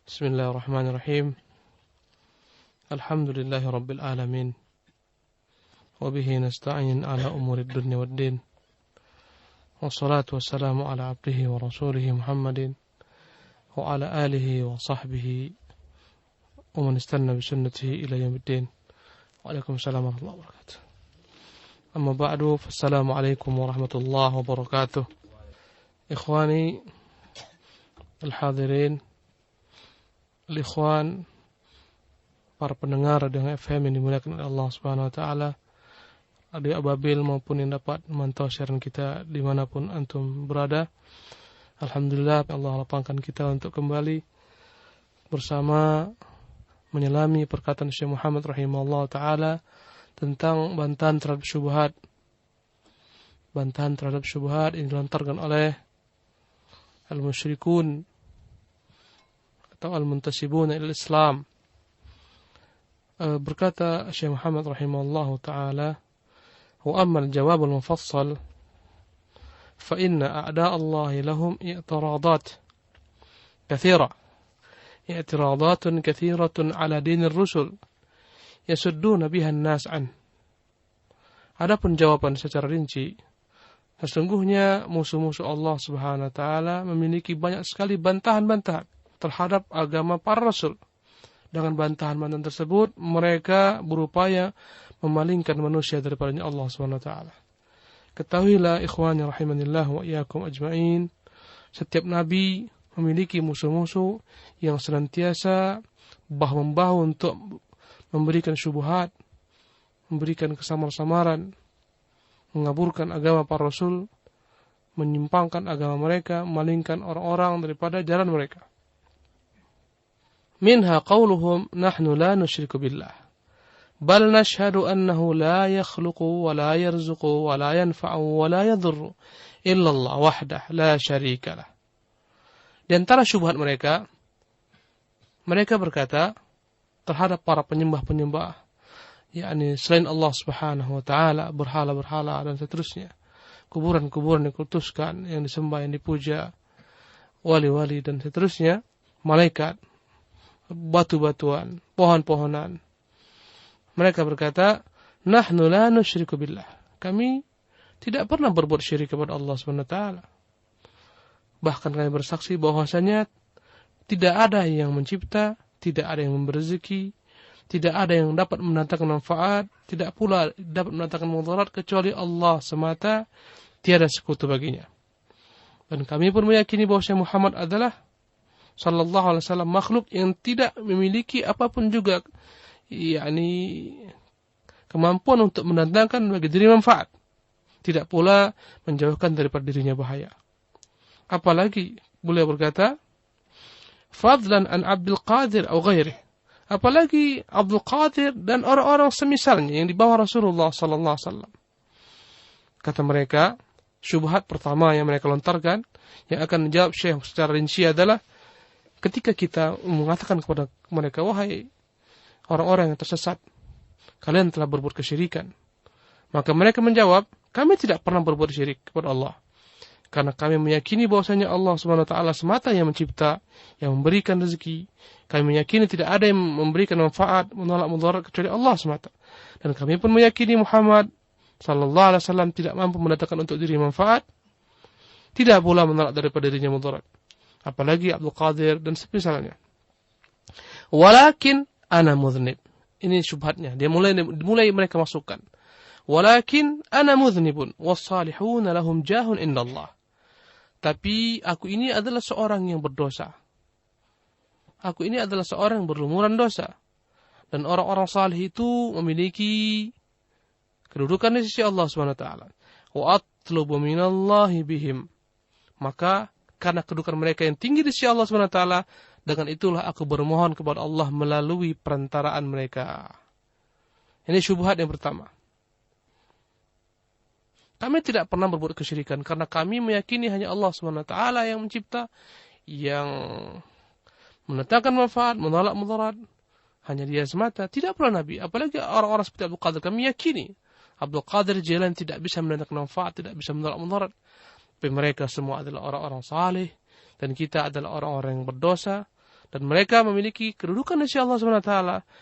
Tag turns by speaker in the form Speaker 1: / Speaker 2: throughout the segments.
Speaker 1: Bismillahirrahmanirrahim. Alhamdulillahi rabbil alamin. Wa bihi nasta'in ala umurid dunya waddin. Wassalatu wassalamu ala abdihi wa rasulihi Muhammadin wa ala alihi wa sahbihi wa man istanna bi sunnatihi ila yaumiddin. Waalaikumsalam warahmatullahi wabarakatuh. Amma ba'du, fassalamu alaikum warahmatullahi wabarakatuh. Ikhwani al-hadirin, al-ikhwan, para pendengar dengan FM yang dimuliakan oleh Allah Subhanahu wa taala, adik ababil maupun yang dapat memantau siaran kita dimanapun antum berada. Alhamdulillah Allah lapangkan kita untuk kembali bersama menyelami perkataan Syekh Muhammad rahimahullah taala tentang bantahan terhadap syubhat. Bantahan terhadap syubhat yang dilontarkan oleh al-musyrikun atau al-muntasibuna ila Islam. Berkata Syekh Muhammad rahimahullah taala, وأما الجواب المفصل فإن أعداء الله لهم اعتراضات كثيرة على دين الرسل يسدون بها الناس عنه. Adapun jawaban secara rinci, sesungguhnya musuh-musuh Allah Subhanahu wa taala memiliki banyak sekali bantahan-bantahan terhadap agama para rasul. Dengan bantahan-bantahan tersebut mereka berupaya memalingkan manusia daripada Allah Subhanahu wa taala. Ketahuilah ikhwani rahimanillah wa iyyakum ajmain, setiap nabi memiliki musuh-musuh yang senantiasa bahu-membahu untuk memberikan syubhat, memberikan kesamar-samaran, mengaburkan agama para rasul, menyimpangkan agama mereka, memalingkan orang-orang daripada jalan mereka. Minha qauluhum nahnu la nusyriku billah bal nashhadu annahu la yakhluqu wa la yarzuqu wa la yanfa'u wa la yadhurru illa Allah wahdah la syarika lah. Di antara syubhat mereka berkata terhadap para penyembah-penyembah, yakni selain Allah Subhanahu wa taala, berhala-berhala dan seterusnya, kuburan-kuburan yang dikultuskan, yang disembah, yang dipuja, wali-wali dan seterusnya, malaikat, batu-batuan, pohon-pohonan. Mereka berkata, nahnu la nusyriku billah. Kami tidak pernah berbuat syirik kepada Allah Subhanahu wa taala. Bahkan kami bersaksi bahwasanya tidak ada yang mencipta, tidak ada yang memberi rezeki, tidak ada yang dapat mendatangkan manfaat, tidak pula dapat mendatangkan mudarat kecuali Allah semata, tiada sekutu baginya. Dan kami pun meyakini bahwa Muhammad adalah sallallahu alaihi wasallam makhluk yang tidak memiliki apapun juga, yakni kemampuan untuk mendatangkan bagi diri manfaat, tidak pula menjauhkan daripada dirinya bahaya. Apalagi beliau berkata, fadlan an Abdul Qadir atau ghairi, apalagi Abdul Qadir dan orang-orang semisalnya yang di bawah Rasulullah sallallahu alaihi wasallam. Kata mereka, syubhat pertama yang mereka lontarkan yang akan menjawab Syekh secara rinci adalah ketika kita mengatakan kepada mereka, wahai orang-orang yang tersesat, kalian telah berbuat kesyirikan. Maka mereka menjawab, kami tidak pernah berbuat syirik kepada Allah. Karena kami meyakini bahwasanya Allah Subhanahu wa taala semata yang mencipta, yang memberikan rezeki. Kami meyakini tidak ada yang memberikan manfaat, menolak mudarat kecuali Allah semata. Dan kami pun meyakini Muhammad sallallahu alaihi wasallam tidak mampu mendatangkan untuk diri manfaat, tidak pula menolak daripada dirinya mudarat. Apalagi Abdul Qadir dan semisalnya. Walakin ana mudhnib. Ini syubhatnya. Dia mulai mereka masukkan. Walakin ana mudhnibun was-salihun lahum jahun indallah. Tapi aku ini adalah seorang yang berdosa. Aku ini adalah seorang yang berlumuran dosa. Dan orang-orang salih itu memiliki kedudukan di sisi Allah Subhanahu wa taala. Wa atlubu minallahi bihim. Maka karena kedudukan mereka yang tinggi di sisi Allah Subhanahu wa taala, dengan itulah aku bermohon kepada Allah melalui perantaraan mereka. Ini syubhat yang pertama. Kami tidak pernah berbuat kesyirikan karena kami meyakini hanya Allah Subhanahu wa taala yang mencipta, yang mendatangkan manfaat, menolak mudarat. Hanya Dia semata, tidak pernah nabi. Apalagi orang-orang seperti Abdul Qadir, kami yakini Abdul Qadir Jilani tidak bisa mendatangkan manfaat, tidak bisa menolak mudarat. Tapi mereka semua adalah orang-orang saleh dan kita adalah orang-orang yang berdosa Dan mereka memiliki kedudukan di sisi Allah SWT.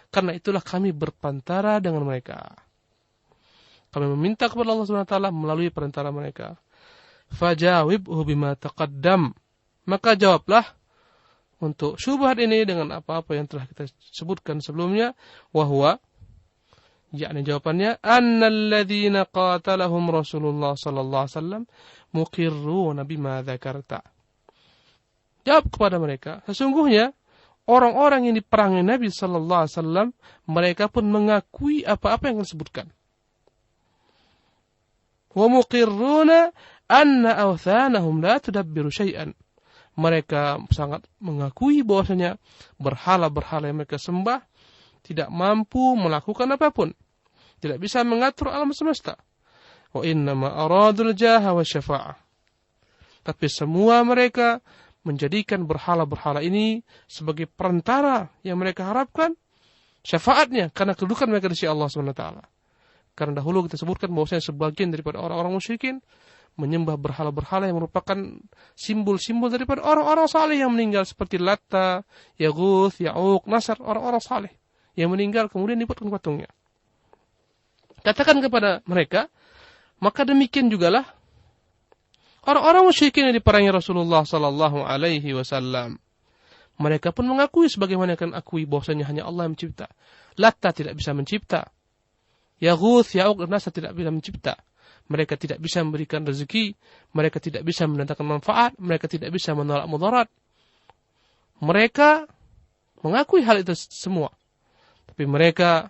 Speaker 1: Karena itulah kami berpantara dengan mereka. Kami meminta kepada Allah SWT melalui perantara mereka. Fajawibhu bima taqaddam. Maka jawablah untuk syubhat ini dengan apa-apa yang telah kita sebutkan sebelumnya. Wahwa, yakni jawabannya, annalladzina qatalahum Rasulullah sallallahu alaihi wasallam muqirruna bima dzakarta. Jawab kepada mereka, sesungguhnya orang-orang yang diperangi Nabi sallallahu alaihi wasallam, mereka pun mengakui apa-apa yang disebutkan. Wa muqirruna anna awthanahum la tudabbiru syai'an. Mereka sangat mengakui bahwasanya berhala-berhala yang mereka sembah tidak mampu melakukan apapun. Tidak bisa mengatur alam semesta. Wa innama aradul jaha wa syafa'ah. Tapi semua mereka menjadikan berhala-berhala ini sebagai perantara yang mereka harapkan syafaatnya karena kedudukan mereka di sisi Allah SWT. Karena dahulu kita sebutkan bahwasanya sebagian daripada orang-orang musyrikin menyembah berhala-berhala yang merupakan simbol-simbol daripada orang-orang saleh yang meninggal seperti Latta, Yaguth, Ya'uq, Nasr, orang-orang saleh yang meninggal kemudian dibuatkan patungnya. Katakan kepada mereka, maka demikian jugalah orang-orang musyrikin yang diperangi Rasulullah sallallahu alaihi wasallam. Mereka pun mengakui sebagaimana akan akui bahwasanya hanya Allah yang mencipta. Latta tidak bisa mencipta. Yaguth, Ya'uq, dan Nasr tidak bisa mencipta. Mereka tidak bisa memberikan rezeki, mereka tidak bisa mendatangkan manfaat, mereka tidak bisa menolak mudarat. Mereka mengakui hal itu semua. Tapi mereka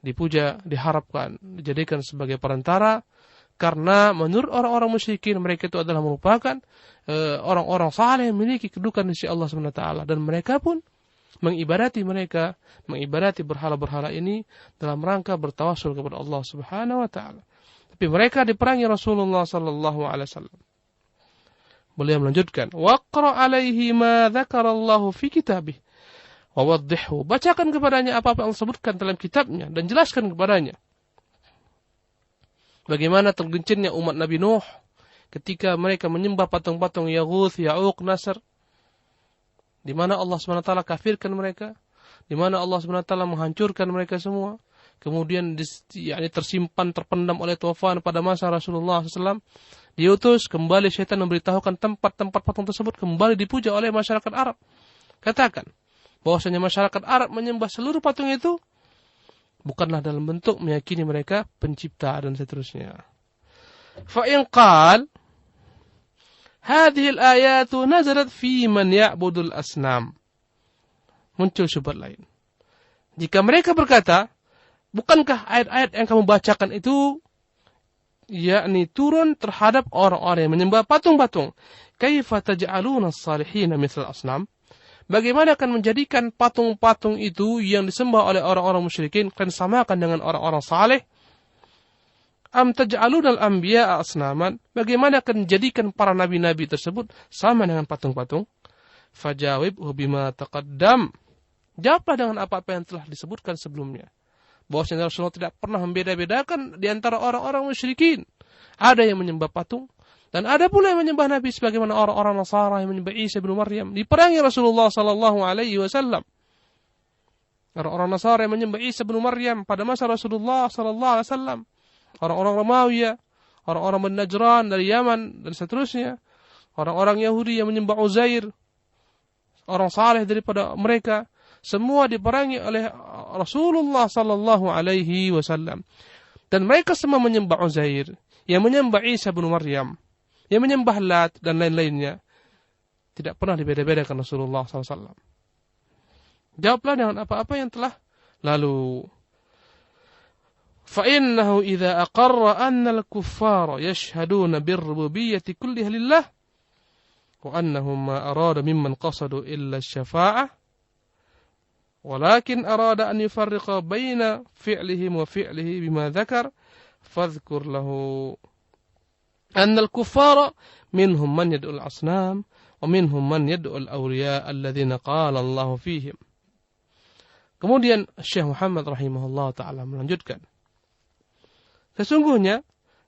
Speaker 1: dipuja, diharapkan, dijadikan sebagai perantara, karena menurut orang-orang musyrikin mereka itu adalah merupakan orang-orang saleh yang memiliki kedudukan di sisi Allah SWT. Dan mereka pun mengibadati berhala-berhala ini dalam rangka bertawassul kepada Allah Subhanahu wa taala. Tapi mereka diperangi Rasulullah sallallahu alaihi wasallam. Beliau melanjutkan, waqra alaihi ma dzakarallahu fi kitabih wa waddihhu. Bacakan kepadanya apa-apa yang disebutkan dalam kitabnya dan jelaskan kepadanya. Bagaimana tergelincirnya umat Nabi Nuh ketika mereka menyembah patung-patung Yaguth, Ya'uq, Nasr, di mana Allah SWT kafirkan mereka, di mana Allah SWT menghancurkan mereka semua. Kemudian tersimpan, terpendam oleh tufan pada masa Rasulullah SAW. Diutus, kembali syaitan memberitahukan tempat-tempat patung tersebut kembali dipuja oleh masyarakat Arab. Katakan, bahwasanya masyarakat Arab menyembah seluruh patung itu bukanlah dalam bentuk meyakini mereka pencipta dan seterusnya. Fa'in qal, hadhil ayatu nazarat fi man ya'budul asnam. Muncul syubhat lain. Jika mereka berkata, bukankah ayat-ayat yang kamu bacakan itu yakni turun terhadap orang-orang yang menyembah patung-patung? Kaifa taj'aluna as-salihina mithla asnam? Bagaimana akan menjadikan patung-patung itu yang disembah oleh orang-orang musyrikin kalian samakan dengan orang-orang saleh? Am taj'aluna al-anbiya'a asnaman? Bagaimana akan menjadikan para nabi-nabi tersebut sama dengan patung-patung? Fajawibhu bima taqaddam. Jawablah dengan apa-apa yang telah disebutkan sebelumnya. Bahwasanya Rasulullah tidak pernah membeda-bedakan di antara orang-orang musyrikin. Ada yang menyembah patung, dan ada pula yang menyembah Nabi sebagaimana orang-orang Nasara yang menyembah Isa bin Maryam. Diperangi Rasulullah sallallahu alaihi wasallam. Orang-orang Nasara yang menyembah Isa bin Maryam pada masa Rasulullah sallallahu alaihi wasallam. Orang-orang Romawi, orang-orang Najran dari Yaman dan seterusnya. Orang-orang Yahudi yang menyembah Uzair. Orang saleh daripada mereka. Semua diperangi oleh Rasulullah sallallahu alaihi wasallam. Dan mereka semua menyembah Uzair, yang menyembah Isa bin Maryam, yang menyembah Lat dan lain-lainnya. Tidak pernah dibeda-bedakan Rasulullah SAW. Jawablah dengan apa-apa yang telah lalu. فَإِنَّهُ إِذَا أَقَرَّ أَنَّ الْكُفَّارَ يَشْهَدُونَ بِالرُّبُوبِيَّةِ كُلِّهَا لِلَّهِ وَأَنَّهُمْ مَا أَرَادَ مِمَّنْ قَصَدُوا إِلَّا الشَّفَاعَةَ وَلَكِنْ أَرَادَ أَنْ يُفَرِّقَ بَيْنَ فِعْلِهِمْ وَفِعْلِهِ بِمَا ذَكَرَ فَاذْكُرْ لَهُ أَنَّ الْكُفَّارَ مِنْهُمْ مَنْ يَدْعُو الْأَصْنَامَ وَمِنْهُمْ مَنْ يَدْعُو الْأَوْلِيَاءَ الَّذِينَ قَالَ اللَّهُ فِيهِمْ. Kemudian Syekh Muhammad rahimahullah ta'ala melanjutkan, sesungguhnya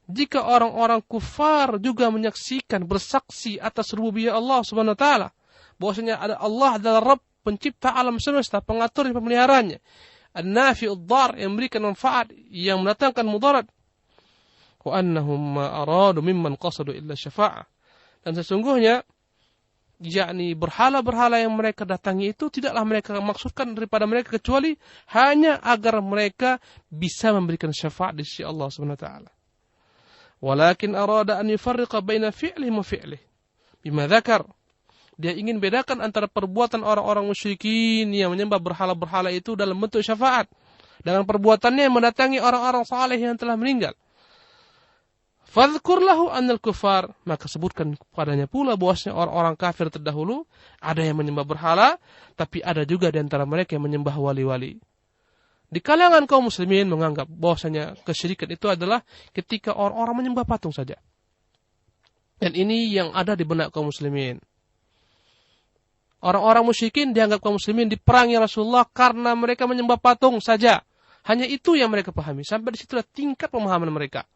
Speaker 1: jika orang-orang kufar juga menyaksikan, bersaksi atas rububiyah Allah subhanahu wa ta'ala, bahwasanya Allah adalah Rabb pencipta alam semesta, pengatur dan pemeliharanya. An-nafi'ud dhar, yang memberikan manfaat, yang mendatangkan mudarat. Wa annahum ma aradu mimman qasadu illa syafa'ah. Dan sesungguhnya yakni berhala-berhala yang mereka datangi itu tidaklah mereka maksudkan daripada mereka kecuali hanya agar mereka bisa memberikan syafaat di sisi Allah Subhanahu wa taala. Walakin arada an yufarriqa baina fi'lihi wa fi'lihi bima dzakar. Dia ingin bedakan antara perbuatan orang-orang musyrikin yang menyembah berhala-berhala itu dalam bentuk syafaat dengan perbuatannya yang mendatangi orang-orang saleh yang telah meninggal. Fadhkur lahu annal kufar, maka sebutkan kepadanya pula bahwasanya orang-orang kafir terdahulu ada yang menyembah berhala, tapi ada juga di antara mereka yang menyembah wali-wali. Di kalangan kaum muslimin menganggap bahwasanya kesyirikan itu adalah ketika orang-orang menyembah patung saja. Dan ini yang ada di benak kaum muslimin. Orang-orang musyrikin dianggap kaum muslimin diperangi Rasulullah karena mereka menyembah patung saja. Hanya itu yang mereka pahami. Sampai di situlah tingkat pemahaman mereka.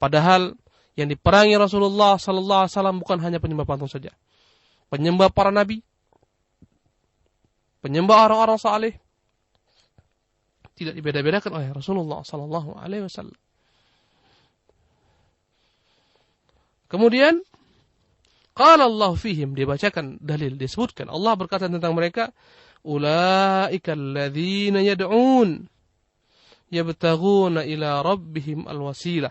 Speaker 1: Padahal yang diperangi Rasulullah sallallahu alaihi wasallam bukan hanya penyembah patung saja. Penyembah para nabi, penyembah orang-orang saleh, tidak dibeda-bedakan oleh Rasulullah sallallahu alaihi wasallam. Kemudian qala Allah fihim, dibacakan dalil, disebutkan Allah berkata tentang mereka, ulaika alladzina yad'un yabtaghuna ila rabbihim alwasilah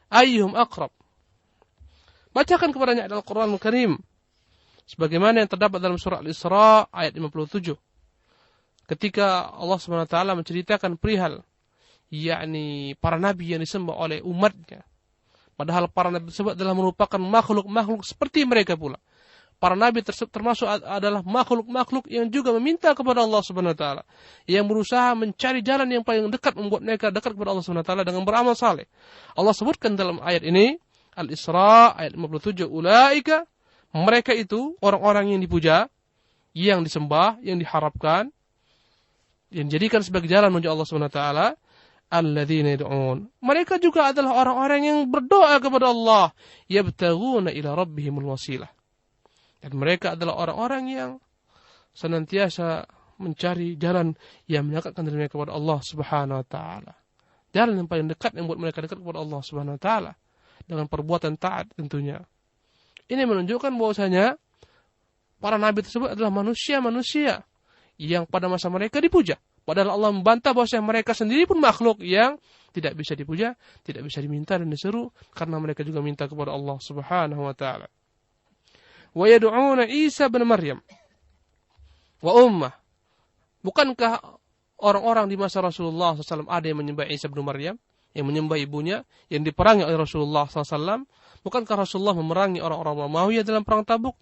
Speaker 1: ayyuhum aqrab. Bacakan kepadanya Al-Qur'an Al-Karim sebagaimana yang terdapat dalam surah Al-Isra ayat 57. Ketika Allah SWT menceritakan perihal yakni para nabi yang disembah oleh umatnya. Padahal para nabi tersebut adalah merupakan makhluk-makhluk seperti mereka pula. Para nabi termasuk adalah makhluk-makhluk yang juga meminta kepada Allah Subhanahu wa taala, yang berusaha mencari jalan yang paling dekat membuat mereka dekat kepada Allah Subhanahu wa taala dengan beramal saleh. Allah sebutkan dalam ayat ini Al-Isra ayat 57, ulaika, mereka itu orang-orang yang dipuja, yang disembah, yang diharapkan, yang dijadikan sebagai jalan menuju Allah Subhanahu wa taala. Alladzina yad'un, mereka juga adalah orang-orang yang berdoa kepada Allah, yabtaghuna ila rabbihimul wasilah. Dan mereka adalah orang-orang yang senantiasa mencari jalan yang mendekatkan diri mereka kepada Allah Subhanahu wa taala. Jalan yang paling dekat yang membuat mereka dekat kepada Allah Subhanahu wa taala dengan perbuatan taat tentunya. Ini menunjukkan bahwasanya para nabi tersebut adalah manusia-manusia yang pada masa mereka dipuja. Padahal Allah membantah bahwasanya mereka sendiri pun makhluk yang tidak bisa dipuja, tidak bisa diminta dan diseru karena mereka juga minta kepada Allah Subhanahu wa taala. Wa yad'una Isa bin Maryam wa ummah. Bukankah orang-orang di masa Rasulullah SAW ada yang menyembah Isa bin Maryam, yang menyembah ibunya, yang diperangi oleh Rasulullah SAW? Bukankah Rasulullah memerangi orang-orang Romawi dalam perang Tabuk?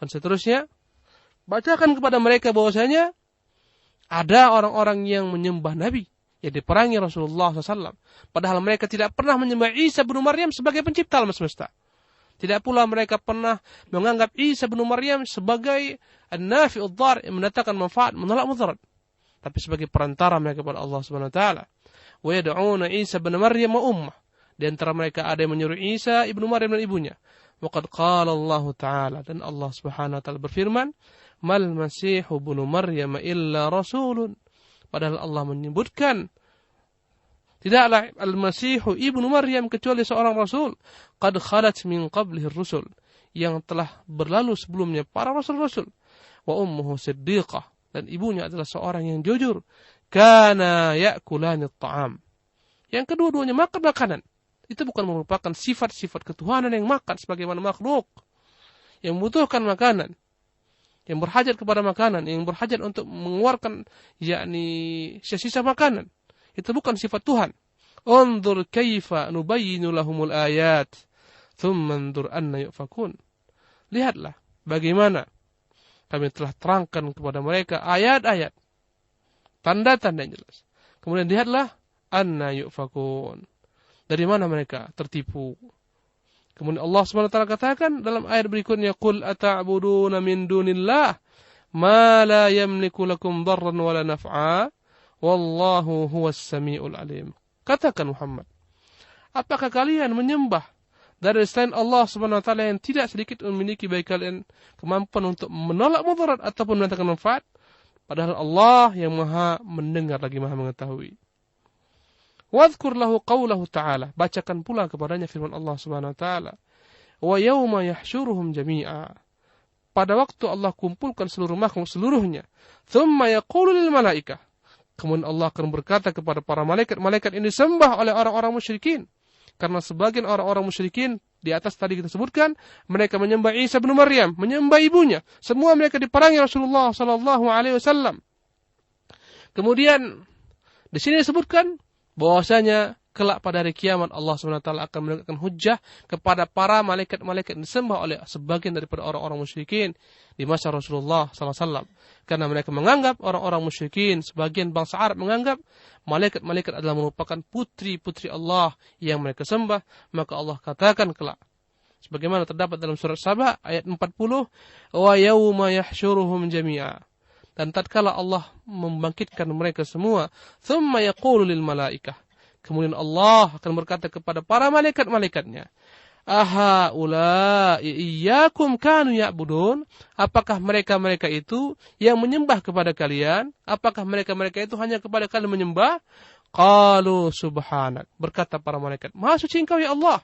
Speaker 1: Dan seterusnya. Bacakan kepada mereka bahwasanya ada orang-orang yang menyembah Nabi, yang diperangi Rasulullah SAW. Padahal mereka tidak pernah menyembah Isa bin Maryam sebagai pencipta alam semesta. Tidak pula mereka pernah menganggap Isa bin Maryam sebagai an-nafi'ud dhar, yang mendatangkan manfaat, menolak mudarat. Tapi sebagai perantara mereka kepada Allah Subhanahu wa taala. Wa yad'una Isa bin Maryam wa ummah. Di antara mereka ada yang menyuruh Isa ibnu Maryam dan ibunya. Wa qad qala Allah taala, dan Allah Subhanahu wa taala berfirman, mal masihu ibnu Maryam illa rasulun. Padahal Allah menyebutkan tidaklah al-masihu ibnu Maryam kecuali seorang rasul, qad khalat min qablihi ar-rusul, yang telah berlalu sebelumnya para rasul-rasul. Wa ummuhu siddiqah, dan ibunya adalah seorang yang jujur. Kana ya'kulani at-ta'am, yang kedua-duanya makan makanan. Itu bukan merupakan sifat-sifat ketuhanan yang makan sebagaimana makhluk yang membutuhkan makanan, yang berhajat kepada makanan, yang berhajat untuk mengeluarkan yakni sisa-sisa makanan. Itu bukan sifat Tuhan. Unzur kaifa nubayyinu lahumul ayat, thumma unzur anna yufakun. Lihatlah bagaimana kami telah terangkan kepada mereka ayat-ayat, tanda-tanda yang jelas. Kemudian lihatlah anna yufakun. Dari mana mereka tertipu. Kemudian Allah SWT katakan dalam ayat berikutnya, qul ata'buduna min dunillah ma la yamliku lakum dharran wala naf'a wallahu huwas samiul alim. Katakan Muhammad, apakah kalian menyembah dari selain Allah Subhanahu wa taala yang tidak sedikit memiliki bagi kalian kemampuan untuk menolak mudarat ataupun mendatangkan manfaat, padahal Allah yang Maha mendengar lagi Maha mengetahui. Wadhkur lahu qawlahu ta'ala, bacakan pula kepadanya firman Allah Subhanahu wa taala, wa yauma yahsyuruhum jami'a, pada waktu Allah kumpulkan seluruh makhluk seluruhnya, thumma yaqulu lil malaikah, kemudian Allah akan berkata kepada para malaikat ini disembah oleh orang-orang musyrikin. Karena sebagian orang-orang musyrikin di atas tadi kita sebutkan, mereka menyembah Isa bin Maryam, menyembah ibunya. Semua mereka diperangi Rasulullah sallallahu alaihi wasallam. Kemudian di sini disebutkan bahwasanya kelak pada hari kiamat Allah SWT akan menegakkan hujjah kepada para malaikat-malaikat yang disembah oleh sebagian daripada orang-orang musyrikin di masa Rasulullah SAW. Karena mereka menganggap orang-orang musyrikin, sebagian bangsa Arab menganggap malaikat-malaikat adalah merupakan putri-putri Allah yang mereka sembah. Maka Allah katakan kelak, sebagaimana terdapat dalam surat Sabah ayat 40, wa yauma yahsyuruhum jami'a, dan tatkala Allah membangkitkan mereka semua, thumma yaqulu lil malaikah, kemudian Allah akan berkata kepada para malaikat-malaikatnya, aha ulai iyyakum kanu ya'budun, apakah mereka-mereka itu yang menyembah kepada kalian? Apakah mereka-mereka itu hanya kepada kalian menyembah? Qalu subhanak, berkata para malaikat, Maha suci Engkau ya Allah.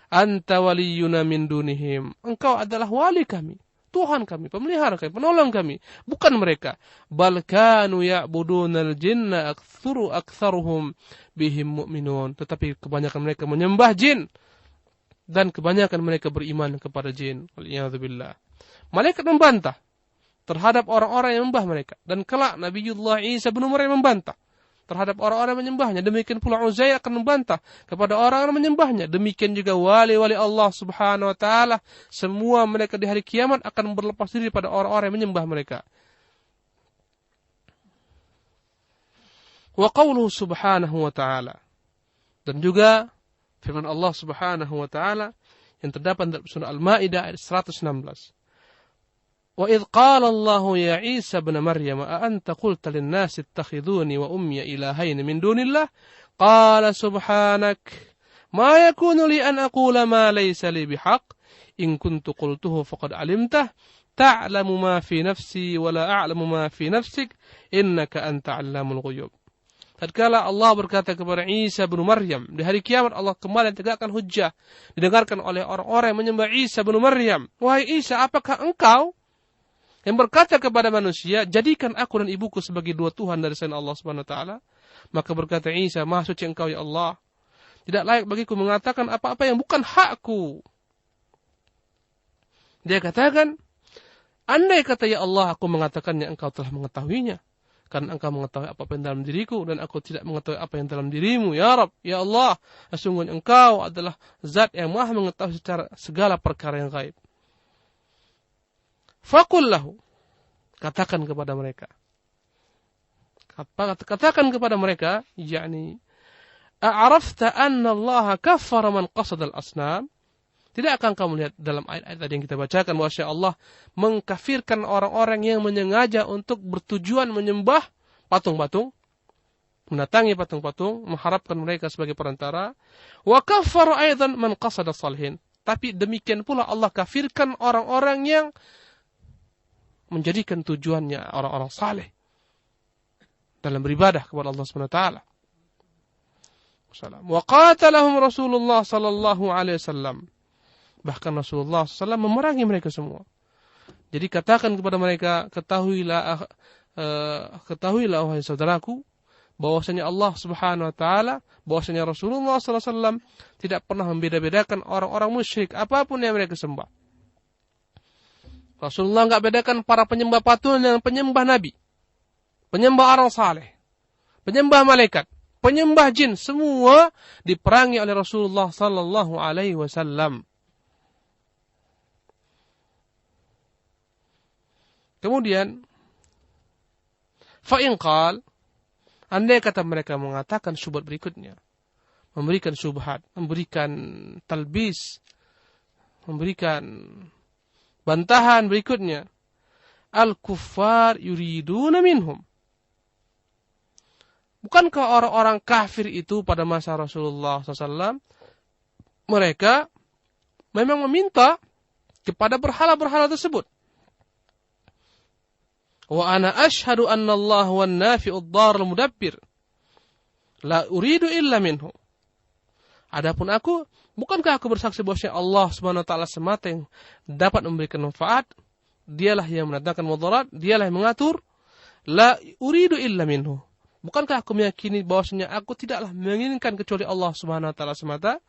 Speaker 1: Anta waliyuna min dunihim, Engkau adalah wali kami, Tuhan kami, pemelihara kami, penolong kami, bukan mereka. Bal kanu ya'budunal jinna aktsaruhum bihim mu'minun, tetapi kebanyakan mereka menyembah jin dan kebanyakan mereka beriman kepada jin. Waliyadzubillah. Malaikat membantah terhadap orang-orang yang menyembah mereka, dan kelak Nabiullah Isa bin Maryam membantah terhadap orang-orang yang menyembahnya. Demikian pula Uzair akan membantah kepada orang-orang yang menyembahnya. Demikian juga wali-wali Allah Subhanahu wa taala, semua mereka di hari kiamat akan berlepas diri pada orang-orang yang menyembah mereka. Wa qawluhu subhanahu wa ta'ala, dan juga firman Allah Subhanahu wa taala yang terdapat dalam surah Al-Maidah ayat 116. Wa idh qala Allahu ya Isa ibn Maryam a anta qulta lin-nasi ittakhiduni wa ummi ilahayn min dunillah qala subhanak ma yakunu li an aqula ma laysa li bihaq in kuntu qultuhu faqad alimtah ta'lamu ma fi nafsi wa la a'lamu ma fi nafsik innaka anta 'allamul ghuyub. Tatkala Allah berkata kepada Isa bin Maryam, di hari kiamat Allah kembali tegakkan hujjah didengarkan oleh orang-orang yang menyembah Isa bin Maryam. Wahai Isa, apakah engkau yang berkata kepada manusia, jadikan aku dan ibuku sebagai dua Tuhan dari selain Allah Subhanahu wa taala? Maka berkata Isa, Maha suci Engkau ya Allah, tidak layak bagiku mengatakan apa-apa yang bukan hakku. Dia katakan, andai kata ya Allah aku mengatakannya, Engkau telah mengetahuinya, karena Engkau mengetahui apa yang dalam diriku dan aku tidak mengetahui apa yang dalam dirimu. Ya Rabb, ya Allah, sesungguhnya Engkau adalah zat yang Maha mengetahui secara segala perkara yang gaib. Faqul lahu, katakan kepada mereka. Katakan kepada mereka, yakni a'rafta anna Allah kaffara man qasada al-asnam? Tidakkah engkau melihat dalam ayat-ayat tadi yang kita bacakan bahwa Allah mengkafirkan orang-orang yang menyengaja untuk bertujuan menyembah patung-patung, mendatangi patung-patung, mengharapkan mereka sebagai perantara. Wa kaffara aidan man qasada salihin. Tapi demikian pula Allah kafirkan orang-orang yang menjadikan tujuannya orang-orang saleh dalam beribadah kepada Allah Subhanahu wa taala. Wa qatalahum Rasulullah sallallahu alaihi wasallam. Bahkan Rasulullah SAW memerangi mereka semua. Jadi katakan kepada mereka, ketahuilah wahai saudaraku, bahwasanya Allah Subhanahu wa taala, bahwasanya Rasulullah SAW tidak pernah membeda-bedakan orang-orang musyrik apapun yang mereka sembah. Rasulullah enggak bedakan para penyembah patung dan penyembah nabi, penyembah orang saleh, penyembah malaikat, penyembah jin, semua diperangi oleh Rasulullah sallallahu alaihi wasallam. Kemudian, fa'in qal, andai kata mereka mengatakan syubhat berikutnya, memberikan syubhat, memberikan talbis, memberikan bantahan berikutnya, al-kuffar yuriduna minhum. Bukankah orang-orang kafir itu pada masa Rasulullah SAW, mereka memang meminta kepada berhala-berhala tersebut. Wa ana ashhadu anna Allah wan nafi'ud darul mudabbir. La uridu illa minhu. Adapun aku, bukankah aku bersaksi bahwa Allah Subhanahu wa taala semata yang dapat memberikan manfaat, dialah yang mendatangkan mudarat, dialah yang mengatur. La uridu illa minhu. Bukankah aku meyakini bahwasanya aku tidaklah menginginkan kecuali Allah Subhanahu wa taala semata?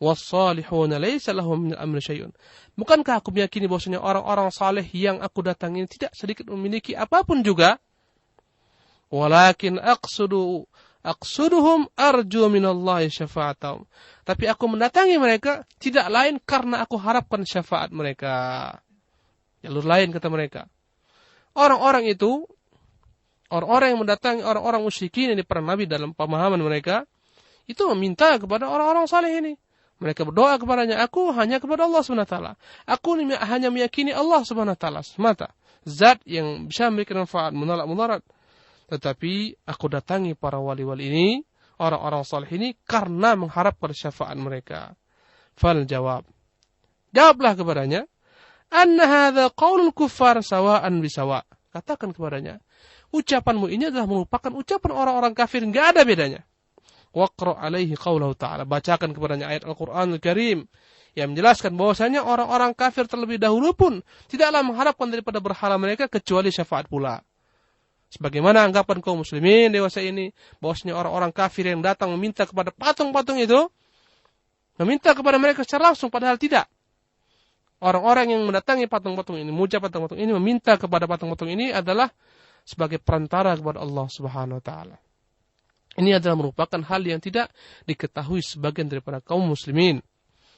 Speaker 1: Was-salihuna laysa lahum min al-amri syai'un. Bukankah aku meyakini bahwasanya orang-orang saleh yang aku datangi tidak sedikit memiliki apapun juga? Walakin aqsuduhum arju minallahi syafa'atahum. Tapi aku mendatangi mereka tidak lain karena aku harapkan syafaat mereka. Jalur lain kata mereka. Orang-orang itu, orang-orang yang mendatangi orang-orang musyrikin ini para nabi dalam pemahaman mereka, itu meminta kepada orang-orang saleh ini. Mereka berdoa kepadanya, aku hanya kepada Allah SWT. Aku hanya meyakini Allah SWT semata. Zat yang bisa memberikan manfaat, menolak mudarat. Tetapi aku datangi para wali-wali ini, orang-orang saleh ini, karena mengharapkan syafaat mereka. Fal jawab. Jawablah kepadanya, anna hadha qaulul kuffar sawa'an bisawa'. Katakan kepadanya, ucapanmu ini adalah merupakan ucapan orang-orang kafir, enggak ada bedanya. Waqra alaihi qaulahu ta'ala. Bacakan kepadanya ayat Al-Qur'anul Karim yang menjelaskan bahwasanya orang-orang kafir terlebih dahulu pun tidaklah mengharapkan daripada berhala mereka kecuali syafaat pula. Sebagaimana anggapan kaum muslimin dewasa ini bahwasanya orang-orang kafir yang datang meminta kepada patung-patung itu, meminta kepada mereka secara langsung, padahal tidak. Orang-orang yang mendatangi patung-patung ini, memuja patung-patung ini, meminta kepada patung-patung ini adalah sebagai perantara kepada Allah Subhanahu wa taala. Ini adalah merupakan hal yang tidak diketahui sebagian daripada kaum muslimin.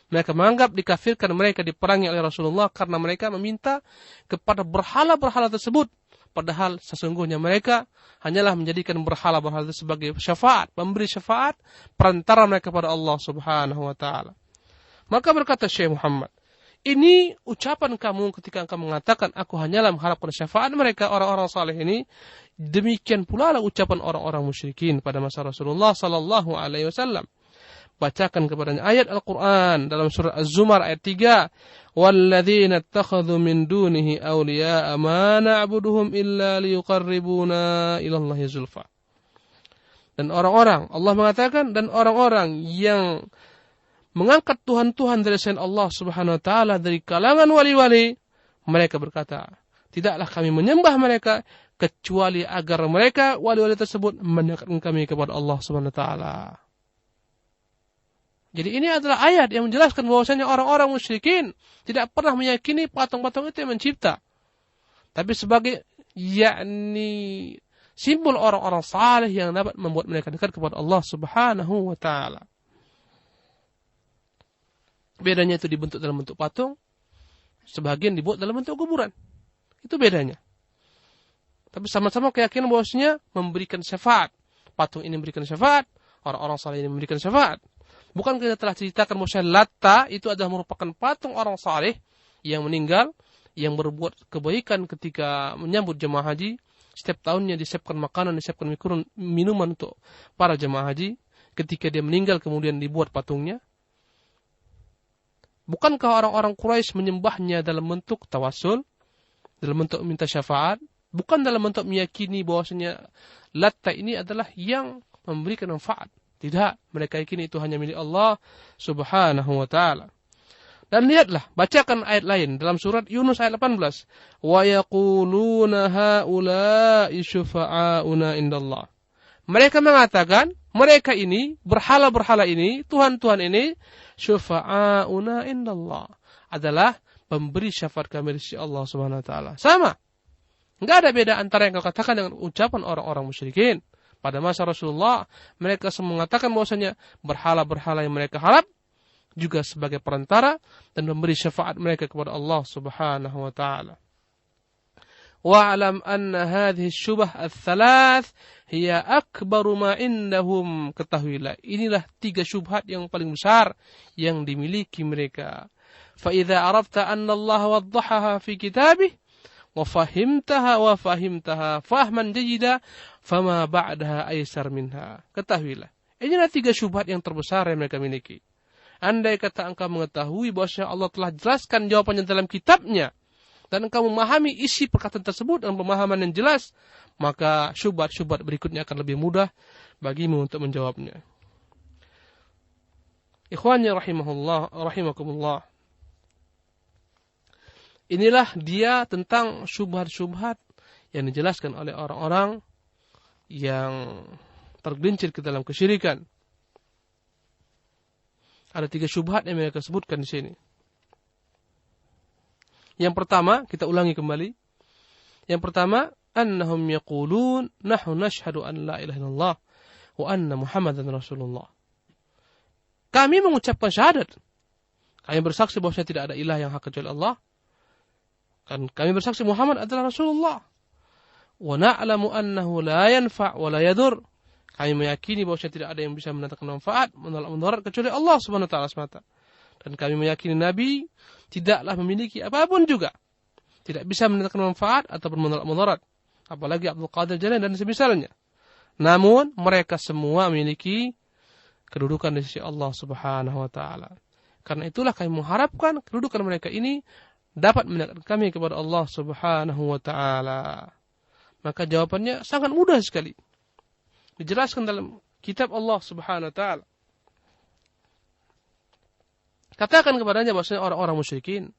Speaker 1: Mereka menganggap dikafirkan mereka diperangi oleh Rasulullah karena mereka meminta kepada berhala-berhala tersebut. Padahal sesungguhnya mereka hanyalah menjadikan berhala-berhala itu sebagai syafaat, pemberi syafaat, perantara mereka kepada Allah Subhanahu wa taala. Maka berkata Syekh Muhammad, ini ucapan kamu ketika kamu mengatakan aku hanyalah mengharapkan syafaat mereka orang-orang saleh ini, demikian pula lah ucapan orang-orang musyrikin pada masa Rasulullah sallallahu alaihi wasallam. Bacakan kepadanya ayat Al-Qur'an dalam surah Az-Zumar ayat 3, "Walladzina ittakhadhu min dunihi awliya'a ma na'buduhum illa liyuqarribuna ila Allahi zulfa." Dan orang-orang, Allah mengatakan, dan orang-orang yang mengangkat Tuhan-Tuhan dari selain Allah Subhanahu wa taala dari kalangan wali-wali, mereka berkata, tidaklah kami menyembah mereka kecuali agar mereka wali-wali tersebut mendekatkan kami kepada Allah Subhanahu wa taala. Jadi ini adalah ayat yang menjelaskan bahwasanya orang-orang musyrikin tidak pernah meyakini patung-patung itu yang mencipta. Tapi sebagai yakni simbol orang-orang saleh yang dapat membuat mereka dekat kepada Allah Subhanahu wa taala. Bedanya itu dibentuk dalam bentuk patung, sebagian dibuat dalam bentuk kuburan. Itu bedanya. Tapi sama-sama keyakinan bahwasanya memberikan syafaat. Patung ini memberikan syafaat, orang-orang saleh ini memberikan syafaat. Bukan kita telah ceritakan bahwasanya Latta itu adalah merupakan patung orang saleh yang meninggal, yang berbuat kebaikan ketika menyambut jemaah haji. Setiap tahunnya disiapkan makanan, disiapkan minuman untuk para jemaah haji. Ketika dia meninggal kemudian dibuat patungnya. Bukankah orang-orang Quraisy menyembahnya dalam bentuk tawasul, dalam bentuk minta syafaat, bukan dalam bentuk meyakini bahwasanya Latta ini adalah yang memberikan manfaat. Tidak, mereka yakini itu hanya milik Allah Subhanahu wa taala. Dan lihatlah, bacakan ayat lain dalam surat Yunus ayat 18. Wa yaquluna haula'i syufa'auna indallah. Mereka mengatakan, mereka ini, berhala-berhala ini, Tuhan-Tuhan ini, syufa'auna indallah, adalah pemberi syafaat kami di sisi Allah Subhanahu wa taala. Sama. Enggak ada beda antara yang kau katakan dengan ucapan orang-orang musyrikin. Pada masa Rasulullah, mereka semua mengatakan bahwasanya berhala-berhala yang mereka harap juga sebagai perantara dan memberi syafaat mereka kepada Allah Subhanahu wa taala. Wa'lam anna hadhihi syubah ats-tsalath hiya akbaru ma indahum. Ketahuilah, inilah 3 syubhat yang paling besar yang dimiliki mereka. Fa idza arafta anna Allah waddahaha fi kitabih wa fahimtaha fahman jayyida fama ba'daha aysar minha. Ketahuilah, inilah 3 syubhat yang terbesar yang mereka miliki. Andai kata engkau mengetahui bahwasanya Allah telah jelaskan jawabannya dalam kitabnya, dan engkau memahami isi perkataan tersebut dengan pemahaman yang jelas, maka syubhat-syubhat berikutnya akan lebih mudah bagimu untuk menjawabnya. Ikhwani rahimakumullah. Inilah dia tentang syubhat-syubhat yang dijelaskan oleh orang-orang yang tergelincir ke dalam kesyirikan. Ada 3 syubhat yang mereka sebutkan di sini. Yang pertama, kita ulangi kembali. Yang pertama, annahum yaqulun nahnu nashhadu an la ilaha illallah wa anna Muhammadan Rasulullah. Kami mengucapkan syahadat. Kami bersaksi bahwa tidak ada ilah yang hak kecuali Allah. Dan kami bersaksi Muhammad adalah Rasulullah. Wa na'lamu annahu la yanfa' wa la yadur. Kami meyakini bahwa tidak ada yang bisa mendatangkan manfaat, menolak mudarat kecuali Allah Subhanahu wa taala semata. Dan kami meyakini Nabi tidaklah memiliki apapun juga. Tidak bisa mendatangkan manfaat ataupun menolak mudarat. Apalagi Abdul Qadir Jailani dan semisalnya. Namun mereka semua memiliki kedudukan di sisi Allah Subhanahu wa taala. Karena itulah kami mengharapkan kedudukan mereka ini dapat mendekatkan kami kepada Allah Subhanahu wa taala. Maka jawabannya sangat mudah sekali. Dijelaskan dalam kitab Allah Subhanahu wa taala. Katakan kepadanya bahwasanya orang-orang musyrikin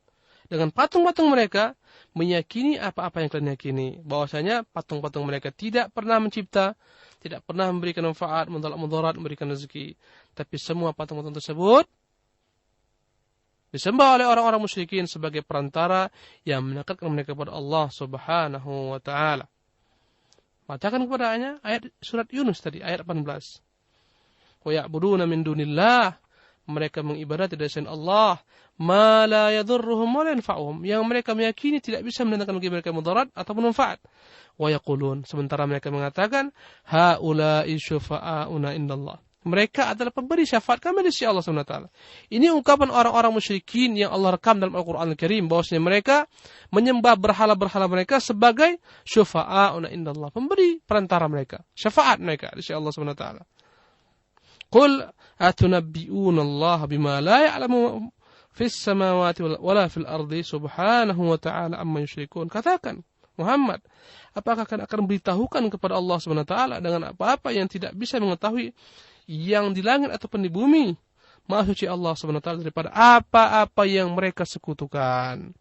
Speaker 1: dengan patung-patung mereka meyakini apa-apa yang kalian yakini, bahwasanya patung-patung mereka tidak pernah mencipta, tidak pernah memberikan manfaat, menolak mudarat, memberikan rezeki. Tapi semua patung-patung tersebut disembah oleh orang-orang musyrikin sebagai perantara yang mendekatkan mereka kepada Allah Subhanahu wa taala. Bacakan kepadanya ayat surat Yunus tadi, ayat 18. Wa ya'buduna min dunillah, mereka mengibadati dari selain Allah, ma la yadurruhum wa la yanfa'uhum, yang mereka meyakini tidak bisa mendatangkan bagi mereka mudarat ataupun manfaat. Wa yaqulun, sementara mereka mengatakan haula'i syufa'auna indallah, mereka adalah pemberi syafaat kami di sisi Allah Subhanahu wa taala. Ini ungkapan orang-orang musyrikin yang Allah rekam dalam Al-Qur'an Al-Karim, bahwasanya mereka menyembah berhala-berhala mereka sebagai syufa'auna indallah, pemberi perantara mereka, syafaat mereka di sisi Allah Subhanahu wa taala. Qul atunabbi'una Allah bima la ya'lamu fis samawati wala fil ardi subhanahu wa ta'ala amma yusyrikun. Katakan Muhammad, apakah akan beritahukan kepada Allah Subhanahu wa taala dengan apa-apa yang tidak bisa mengetahui yang di langit ataupun di bumi? Maha suci Allah Subhanahu wa taala daripada apa-apa yang mereka sekutukan.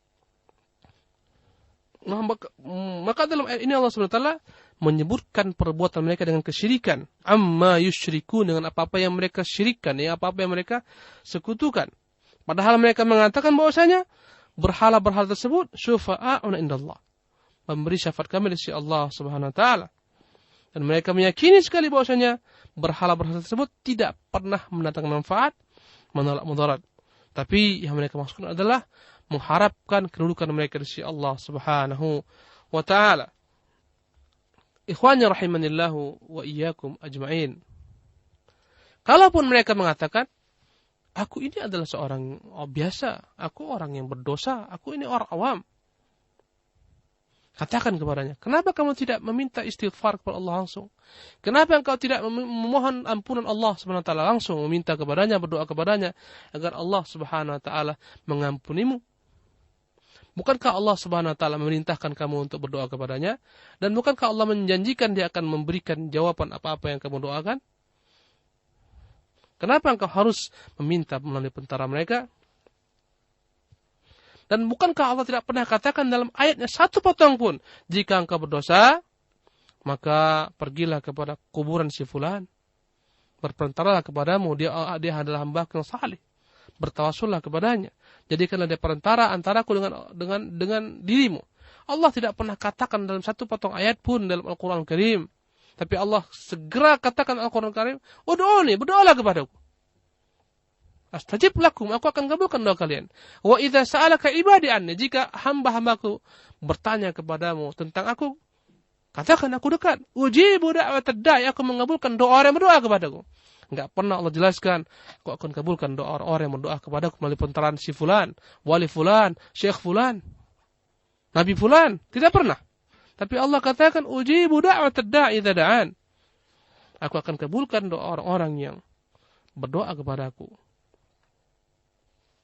Speaker 1: Maka dalam ayat ini Allah Subhanahu wa taala menyebutkan perbuatan mereka dengan kesyirikan. Amma yusyrikun, dengan apa-apa yang mereka syirikkan, ya, apa-apa yang mereka sekutukan. Padahal mereka mengatakan bahwasanya berhala-berhala tersebut syufa'a'una indallah, memberi syafaat kami di sisi Allah Subhanahu wa taala. Dan mereka meyakini sekali bahwasanya berhala-berhala tersebut tidak pernah mendatangkan manfaat, menolak mudarat. Tapi yang mereka maksudkan adalah mengharapkan kedudukan mereka di sisi Allah Subhanahu wa taala. Ikhwani rahimanillahu wa iyyakum ajma'in. Kalaupun mereka mengatakan, aku ini adalah seorang biasa, aku orang yang berdosa, aku ini orang awam. Katakan kepadanya, kenapa kamu tidak meminta istighfar kepada Allah langsung? Kenapa engkau tidak memohon ampunan Allah Subhanahu wa taala langsung, meminta kepadanya, berdoa kepadanya agar Allah Subhanahu wa taala mengampunimu? Bukankah Allah Subhanahu wa taala memerintahkan kamu untuk berdoa kepadanya? Dan bukankah Allah menjanjikan dia akan memberikan jawaban apa-apa yang kamu doakan? Kenapa engkau harus meminta melalui perantara mereka? Dan bukankah Allah tidak pernah katakan dalam ayatnya satu potong pun, jika engkau berdosa, maka pergilah kepada kuburan si fulan, berperantaralah kepadamu, dia adalah hamba yang saleh, bertawassullah kepadanya, jadikanlah dia perantara antaraku dengan dirimu. Allah tidak pernah katakan dalam satu potong ayat pun dalam Al-Quran Al-Karim. Tapi Allah segera katakan Al-Quran Al-Karim, ud'uni, berdoalah kepadaku. Astajib lakum, aku akan kabulkan doa kalian. Wa idza sa'alaka ibadi anni, jika hamba-hambaku bertanya kepadamu tentang aku, katakan aku dekat. Ujibu da'watad da'i, aku mengabulkan doa orang yang berdoa kepadaku. Enggak pernah Allah jelaskan, aku akan kabulkan doa orang yang berdoa kepadaku melalui perantaraan si fulan, wali fulan, syekh fulan, nabi fulan. Tidak pernah. Tapi Allah katakan, ujibu da'watad da'i idza da'an. Aku akan kabulkan doa orang-orang yang berdoa kepadaku.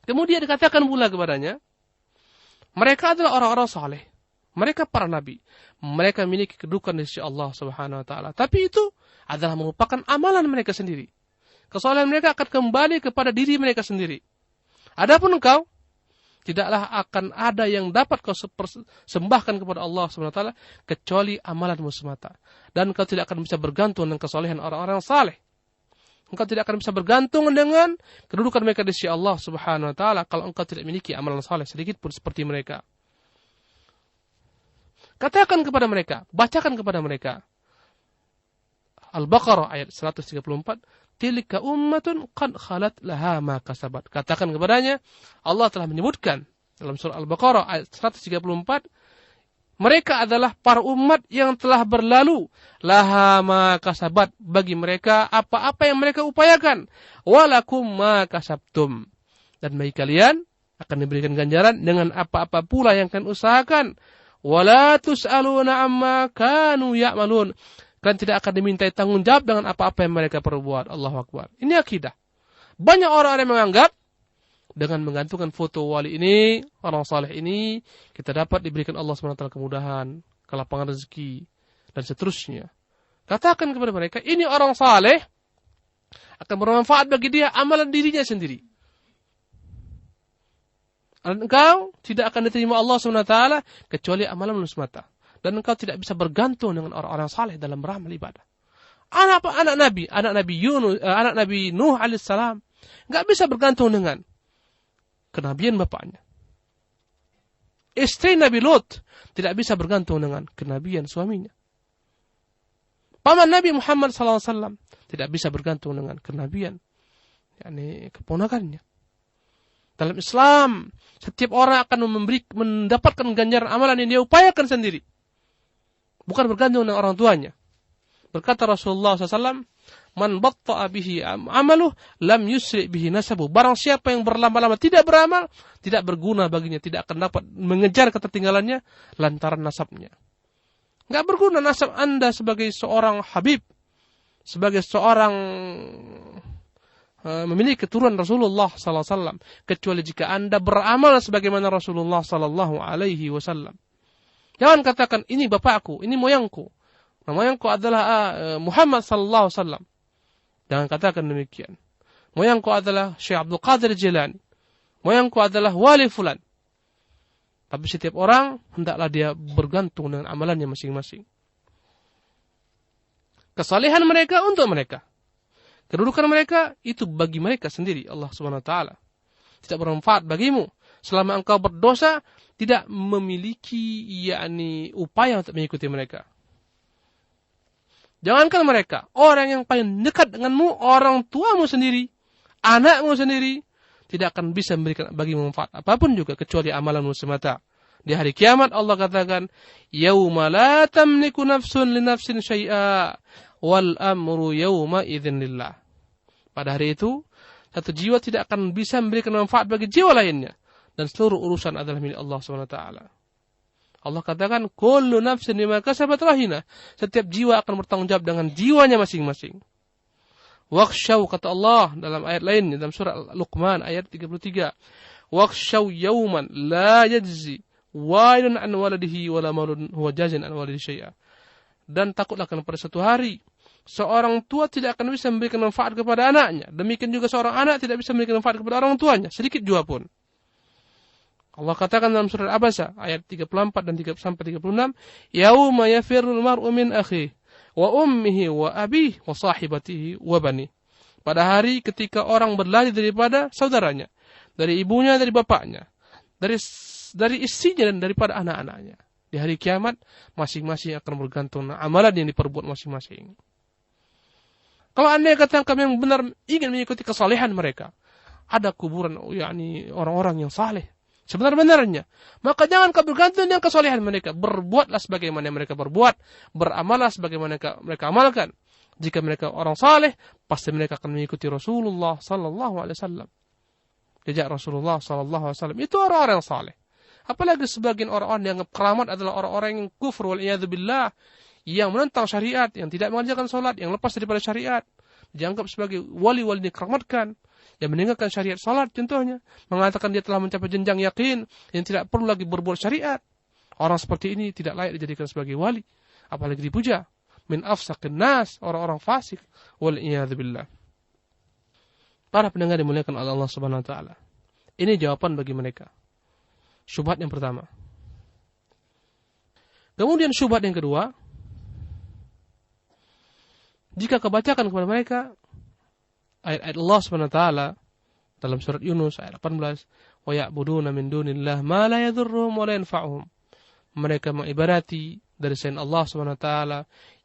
Speaker 1: Kemudian dikatakan pula kepadanya, mereka adalah orang-orang saleh. Mereka para nabi. Mereka memiliki kedudukan di sisi Allah Subhanahu wa taala. Tapi itu adalah merupakan amalan mereka sendiri. Kesalahan mereka akan kembali kepada diri mereka sendiri. Adapun engkau, tidaklah akan ada yang dapat kau sembahkan kepada Allah Subhanahu wa taala kecuali amalanmu semata. Dan engkau tidak akan bisa bergantung dengan kesalehan orang-orang saleh. Engkau tidak akan bisa bergantung dengan kedudukan mereka di sisi Allah Subhanahu wa taala kalau engkau tidak memiliki amalan saleh sedikit pun seperti mereka. Katakan kepada mereka, bacakan kepada mereka. Al-Baqarah ayat 134, tilka ummatun qad khalat laha ma kasabat. Katakan kepadanya, Allah telah menyebutkan dalam surah Al-Baqarah ayat 134, mereka adalah para umat yang telah berlalu, laha ma kasabat, bagi mereka apa-apa yang mereka upayakan, walakum ma kasabtum, dan bagi kalian akan diberikan ganjaran dengan apa-apa pula yang kalian usahakan. Wala tus'aluna amma kanu ya'malun. Kalian tidak akan dimintai tanggung jawab dengan apa-apa yang mereka perbuat. Allahu Akbar. Ini akidah. Banyak orang yang menganggap dengan menggantungkan foto wali ini, orang saleh ini, kita dapat diberikan Allah SWT kemudahan, kelapangan rezeki, dan seterusnya. Katakan kepada mereka, ini orang saleh akan bermanfaat bagi dia amalan dirinya sendiri. Engkau tidak akan diterima Allah SWT kecuali amalan semata. Dan engkau tidak bisa bergantung dengan orang-orang saleh dalam beramal ibadah. Anak Nabi Nuh alaihissalam enggak bisa bergantung dengan kenabian bapaknya. Istri Nabi Lut tidak bisa bergantung dengan kenabian suaminya. Paman Nabi Muhammad SAW tidak bisa bergantung dengan kenabian, yakni keponakannya. Dalam Islam, setiap orang akan mendapatkan ganjaran amalan yang dia upayakan sendiri. Bukan bergantung dengan orang tuanya. Berkata Rasulullah SAW, man batta'a bihi amaluh, lam yusri bihi nasabu. Barang siapa yang berlama-lama tidak beramal, tidak berguna baginya, tidak akan dapat mengejar ketertinggalannya lantaran nasabnya. Enggak berguna nasab Anda sebagai seorang habib, sebagai seorang memiliki keturunan Rasulullah SAW, kecuali jika Anda beramal sebagaimana Rasulullah SAW. Jangan katakan ini bapakku, ini moyangku. Nah, moyangku adalah Muhammad SAW. Jangan katakan demikian. Moyangku adalah Syekh Abdul Qadir Jilani. Moyangku adalah wali fulan. Tapi setiap orang hendaklah dia bergantung dengan amalannya masing-masing. Kesalehan mereka untuk mereka. Kedudukan mereka itu bagi mereka sendiri. Allah Subhanahu wa taala tidak bermanfaat bagimu selama engkau berdosa, tidak memiliki upaya untuk mengikuti mereka. Jangankan mereka, orang yang paling dekat denganmu, orang tuamu sendiri, anakmu sendiri, tidak akan bisa memberikan bagimu manfaat apapun juga kecuali amalanmu semata. Di hari kiamat Allah katakan, yauma la tamliku nafsun li nafsin syai'a wal amru yauma idzin lillah. Pada hari itu, satu jiwa tidak akan bisa memberikan manfaat bagi jiwa lainnya. Dan seluruh urusan adalah milik Allah SWT. Allah katakan, kullu nafsin bima kasabat rahina. Setiap jiwa akan bertanggung jawab dengan jiwanya masing-masing. Wakhshaw, kata Allah dalam ayat lain, dalam surah Luqman ayat 33. Wakhshaw yawman la yajzi wailun an waladihi wala maulun huwa jazin an waladihi syai'a. Dan takutlah pada satu hari, seorang tua tidak akan bisa memberikan manfaat kepada anaknya. Demikian juga seorang anak tidak bisa memberikan manfaat kepada orang tuanya, sedikit juga pun. Allah katakan dalam surah Al-Abasa ayat 34 dan 36, yauma yafirrul mar'u min akhihi wa ummihi wa abihi wa sahibatihi wa bani. Pada hari ketika orang berlari daripada saudaranya, dari ibunya, dari bapaknya, dari istrinya dan daripada anak-anaknya. Di hari kiamat masing-masing akan bergantung amalan yang diperbuat masing-masing. Kalau Anda katakan kami yang benar ingin mengikuti kesalehan mereka, ada kuburan orang-orang yang saleh sebenar-benarnya, maka jangan kau bergantung dengan kesalehan mereka. Berbuatlah sebagaimana mereka berbuat, beramallah sebagaimana mereka amalkan. Jika mereka orang saleh, pasti mereka akan mengikuti Rasulullah sallallahu alaihi wasallam. Jejak Rasulullah sallallahu alaihi wasallam itu orang-orang yang saleh. Apalagi sebagian orang-orang yang keramat adalah orang-orang yang kufur wal iyadzu billah, yang menentang syariat, yang tidak mengerjakan salat, yang lepas daripada syariat, dianggap sebagai wali-wali dikeramatkan, yang meninggalkan syariat salat contohnya, mengatakan dia telah mencapai jenjang yakin yang tidak perlu lagi berbuat syariat. Orang seperti ini tidak layak dijadikan sebagai wali, apalagi dipuja. Min afsaqin nas, orang-orang fasik. Wal iyadzu billah. Para pendengar dimuliakan oleh Allah Subhanahu wa taala. Ini jawaban bagi mereka. Syubhat yang pertama. Kemudian syubhat yang kedua, jika kebacakan kepada mereka ayat-ayat Allah Subhanahu wa taala dalam surat Yunus ayat 18, wa ya'buduna min dunillah ma la yadhurruhum wa la yanfa'uhum. Mereka mengibadati dari selain Allah Subhanahu wa taala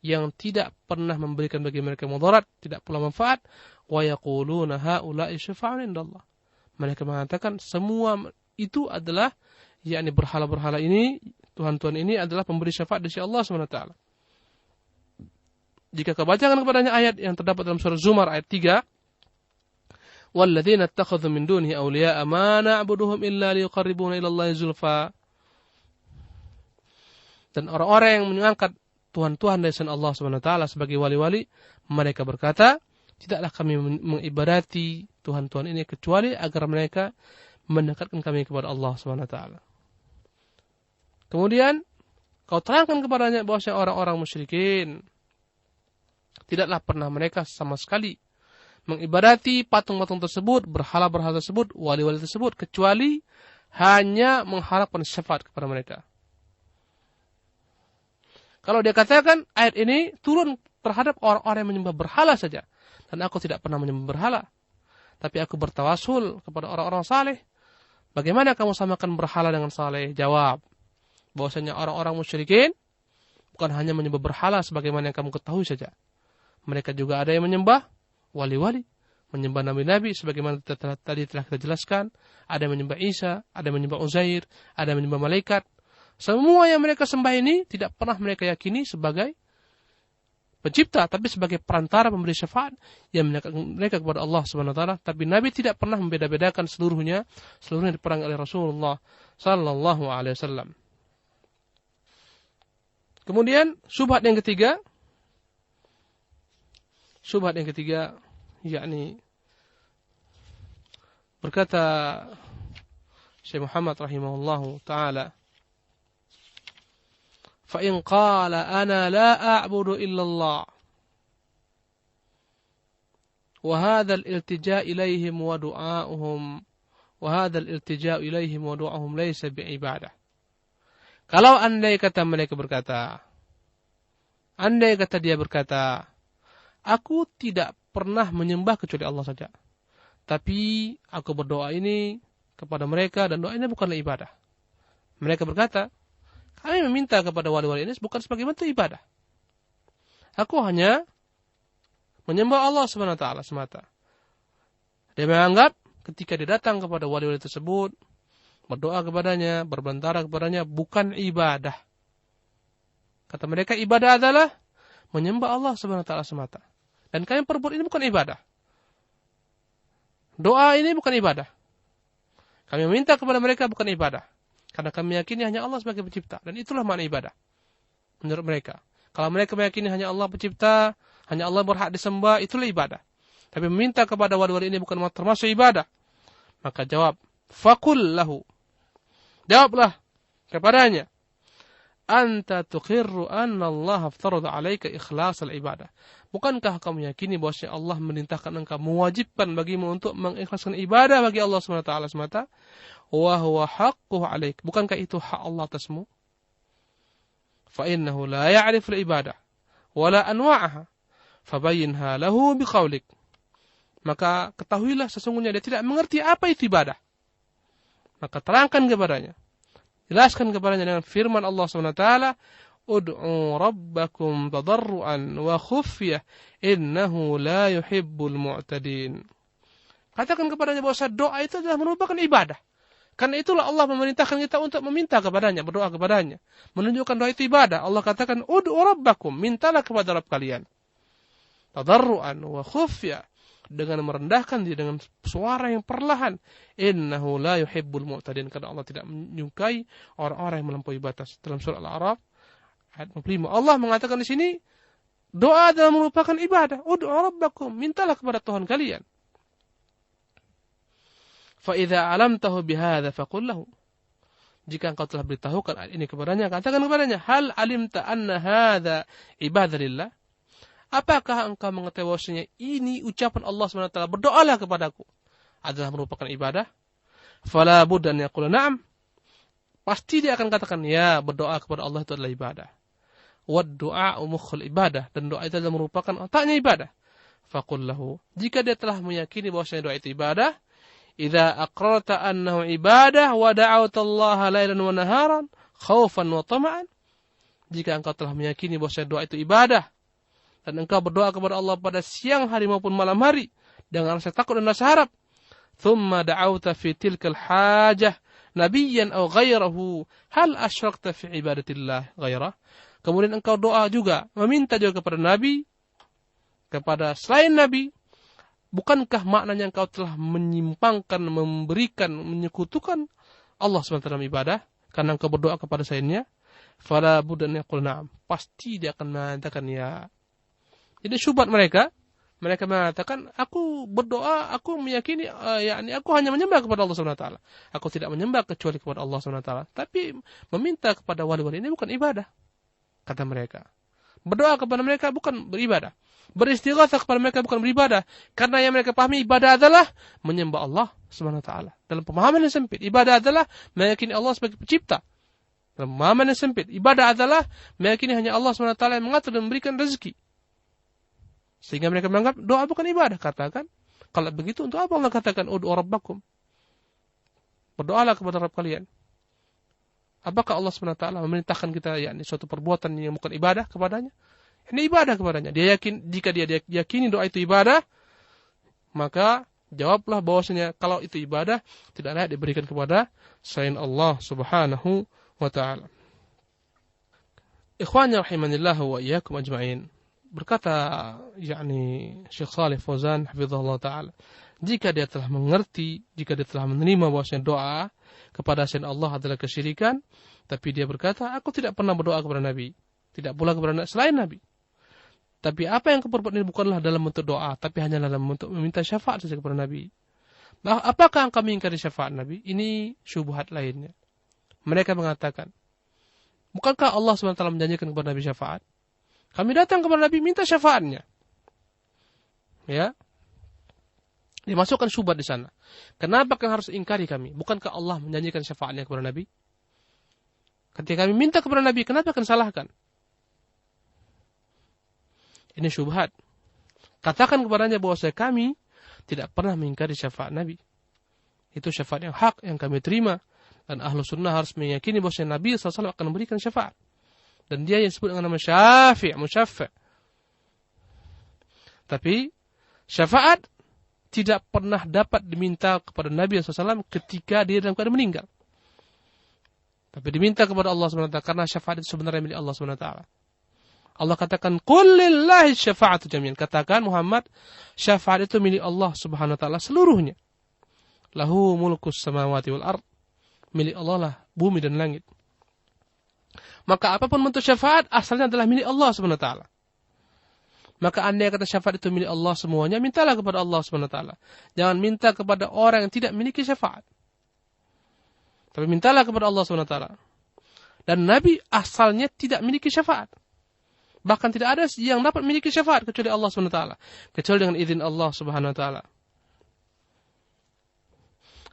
Speaker 1: yang tidak pernah memberikan bagi mereka mudarat, tidak pula manfaat, wa yaquluna haula'i syafa'un indallah. Mereka mengatakan semua itu adalah yakni berhala-berhala ini, Tuhan-Tuhan ini adalah pemberi syafaat dari Allah Subhanahu wa taala. Jika kebacakan kepadanya ayat yang terdapat dalam surah Zumar ayat 3, walladzina ittakhadhu min dunihi awliya'a ma na'buduhum illa liqarribuna ila Allahi zulfa. Dan orang-orang yang mengangkat Tuhan-Tuhan dari selain Allah Subhanahu wa taala sebagai wali-wali, mereka berkata, tidaklah kami mengibadati Tuhan-Tuhan ini kecuali agar mereka mendekatkan kami kepada Allah Subhanahu wa taala. Kemudian kau terangkan kepadanya bahwa orang-orang musyrikin tidaklah pernah mereka sama sekali mengibadati patung-patung tersebut, berhala-berhala tersebut, wali-wali tersebut, kecuali hanya mengharapkan syafaat kepada mereka. Kalau dia katakan ayat ini turun terhadap orang-orang yang menyembah berhala saja, dan aku tidak pernah menyembah berhala, tapi aku bertawasul kepada orang-orang saleh. Bagaimana kamu samakan berhala dengan saleh? Jawab, bahwasanya orang-orang musyrikin bukan hanya menyembah berhala sebagaimana yang kamu ketahui saja. Mereka juga ada yang menyembah wali-wali, menyembah nabi-nabi sebagaimana tadi telah kita jelaskan. Ada yang menyembah Isa, ada yang menyembah Uzair, ada yang menyembah malaikat. Semua yang mereka sembah ini tidak pernah mereka yakini sebagai pencipta, tapi sebagai perantara pemberi syafaat yang mereka kepada Allah Subhanahu wa taala. Tapi Nabi tidak pernah membeda-bedakan seluruhnya diperangi oleh Rasulullah sallallahu alaihi wasallam. Kemudian syubhat yang ketiga yakni berkata Syekh Muhammad rahimahullahu taala, فإن قال أنا لا أعبد إلا الله وهذا الالتجاء إليهم ودعاؤهم ليس بعبادة. Kalau andai kata dia berkata, aku tidak pernah menyembah kecuali Allah saja, tapi aku berdoa ini kepada mereka dan doa ini bukanlah ibadah. Mereka berkata, kami meminta kepada wali-wali ini bukan sebagai bentuk ibadah. Aku hanya menyembah Allah Subhanahu wa taala semata. Dia menganggap ketika dia datang kepada wali-wali tersebut, berdoa kepadanya, berbentara kepadanya, bukan ibadah. Kata mereka, ibadah adalah menyembah Allah Subhanahu wa taala semata. Dan kami perbuat ini bukan ibadah. Doa ini bukan ibadah. Kami meminta kepada mereka bukan ibadah. Karena kami meyakini hanya Allah sebagai pencipta. Dan itulah makna ibadah menurut mereka. Kalau mereka meyakini hanya Allah pencipta, hanya Allah berhak disembah, itulah ibadah. Tapi meminta kepada wali-wali ini bukan termasuk ibadah. Maka jawab, faqul lahu. Jawablah kepadanya, anta tuqirru anna Allah aftarada alaika ikhlas al-ibadah. Bukankah kamu meyakini bahwa Allah merintahkan engkau, mewajibkan bagimu untuk mengikhlaskan ibadah bagi Allah SWT semata? Wa huwa haqquhu alaik. Bukankah itu hak Allah atasmu? Fa innahu la ya'rifu al-ibadah wa la anwa'aha fabayyinha lahu biqaulik. Maka ketahuilah sesungguhnya dia tidak mengerti apa itu ibadah. Maka terangkan kepadanya, jelaskan kepadanya dengan firman Allah SWT, ud'u rabbakum tadarruan wa khufyah innahu la yuhibbul mu'tadin. Katakan kepadanya bahwa doa itu adalah merupakan ibadah. Karena itulah Allah memerintahkan kita untuk meminta kepadanya, berdoa kepadanya, menunjukkan doa itu ibadah. Allah katakan, ud'u rabbakum, mintalah kepada Rabb kalian, tadarruan wa khufyah, dengan merendahkan diri dengan suara yang perlahan. Innahu la yuhibbul mu'tadin, karena Allah tidak menyukai orang-orang yang melampaui batas. Dalam surah Al-A'raf ayat 45, Allah mengatakan di sini doa adalah merupakan ibadah. Ud'u rabbakum, mintalah kepada Tuhan kalian. Fa idza 'alamtahu bihadza faqul lahu. Jika engkau telah beritahukan ayat ini kepadanya, katakan kepadanya, hal alimta anna hadza ibadah lillah? Apakah engkau mengetahui bahwasanya ini ucapan Allah SWT, berdoalah kepadaku, adalah merupakan ibadah? Fala budda an yaqula na'am. Pasti dia akan katakan, ya, berdoa kepada Allah itu adalah ibadah. Wad du'a'u mukhul ibadah, dan doa itu adalah merupakan otaknya ibadah. Faqul lahu, jika dia telah meyakini bahwasanya doa itu ibadah, idza aqrarta annahu ibadah wa da'awta Allah lailan wa naharan khaufan wa tama'an, jika engkau telah meyakini bahwasanya doa itu ibadah dan engkau berdoa kepada Allah pada siang hari maupun malam hari dengan rasa takut dan rasa harap, thumma da'awta fi tilkal hajah nabiyyan aw ghairahu hal asyrakta fi ibadatillah ghairah, kemudian engkau doa juga, meminta juga kepada nabi, kepada selain nabi, bukankah maknanya engkau telah menyimpangkan, memberikan, menyekutukan Allah SWT dalam ibadah karena engkau berdoa kepada selainnya? Fala budda an yaqul na'am, pasti dia akan mengatakan ya. Jadi syubhat mereka mengatakan, aku berdoa, aku meyakini, aku hanya menyembah kepada Allah SWT. Aku tidak menyembah kecuali kepada Allah SWT. Tapi meminta kepada wali-wali ini bukan ibadah, kata mereka. Berdoa kepada mereka bukan beribadah. Beristighatsah kepada mereka bukan beribadah. Karena yang mereka pahami ibadah adalah menyembah Allah SWT. Dalam pemahaman yang sempit, ibadah adalah meyakini Allah sebagai pencipta. Dalam pemahaman yang sempit, ibadah adalah meyakini hanya Allah SWT yang mengatur dan memberikan rezeki. Sehingga mereka menganggap doa bukan ibadah. Katakan, kalau begitu untuk apa Allah katakan ud'u rabbakum? Berdoalah kepada Rabb kalian. Apakah Allah SWT memerintahkan kita suatu perbuatan yang bukan ibadah kepadanya? Ini ibadah kepadanya. Dia yakin, jika dia yakini doa itu ibadah, maka jawablah bahwasanya kalau itu ibadah tidak layak diberikan kepada selain Allah Subhanahu wa taala. Ikhwani rahimanillah wa iyyakum ajma'in. Berkata Syekh Shalih Fauzan hafizahullah taala, jika dia telah mengerti, jika dia telah menerima bahwasanya doa kepada selain Allah adalah kesyirikan, tapi dia berkata, aku tidak pernah berdoa kepada Nabi, tidak pula kepada selain Nabi. Tapi apa yang keperbuat ini bukanlah dalam bentuk doa, tapi hanya dalam bentuk meminta syafaat saja kepada Nabi. Apakah engkau mengingkari syafaat Nabi? Ini syubhat lainnya. Mereka mengatakan, bukankah Allah SWT menjanjikan kepada Nabi syafaat? Kami datang kepada Nabi minta syafaatnya. Ya, dimasukkan syubhat di sana. Kenapa kan harus ingkari kami? Bukankah Allah menjanjikan syafaatnya kepada Nabi? Ketika kami minta kepada Nabi, kenapa kan salahkan? Ini syubhat. Katakan kepadanya bahwa kami tidak pernah mengingkari syafaat Nabi. Itu syafaat yang hak yang kami terima. Dan ahlu sunnah harus meyakini bahwa Nabi SAW akan memberikan syafaat. Dan dia yang disebut dengan nama syafi', musyaffa'. Tapi syafaat tidak pernah dapat diminta kepada Nabi SAW ketika dia dalam keadaan meninggal. Tapi diminta kepada Allah SWT karena syafaat itu sebenarnya milik Allah SWT. Allah katakan, qul lillahi syafa'atu jami'an. Katakan Muhammad, syafaat itu milik Allah Subhanahu wa taala seluruhnya. Lahu mulkus samawati wal ard. Milik Allah lah bumi dan langit. Maka apapun bentuk syafaat asalnya adalah milik Allah Subhanahu wa taala. Maka andai kata syafaat itu milik Allah semuanya, mintalah kepada Allah Subhanahu wa taala. Jangan minta kepada orang yang tidak memiliki syafaat. Tapi mintalah kepada Allah Subhanahu wa taala. Dan Nabi asalnya tidak memiliki syafaat. Bahkan tidak ada yang dapat memiliki syafaat kecuali Allah Subhanahu wa taala, kecuali dengan izin Allah Subhanahu wa taala.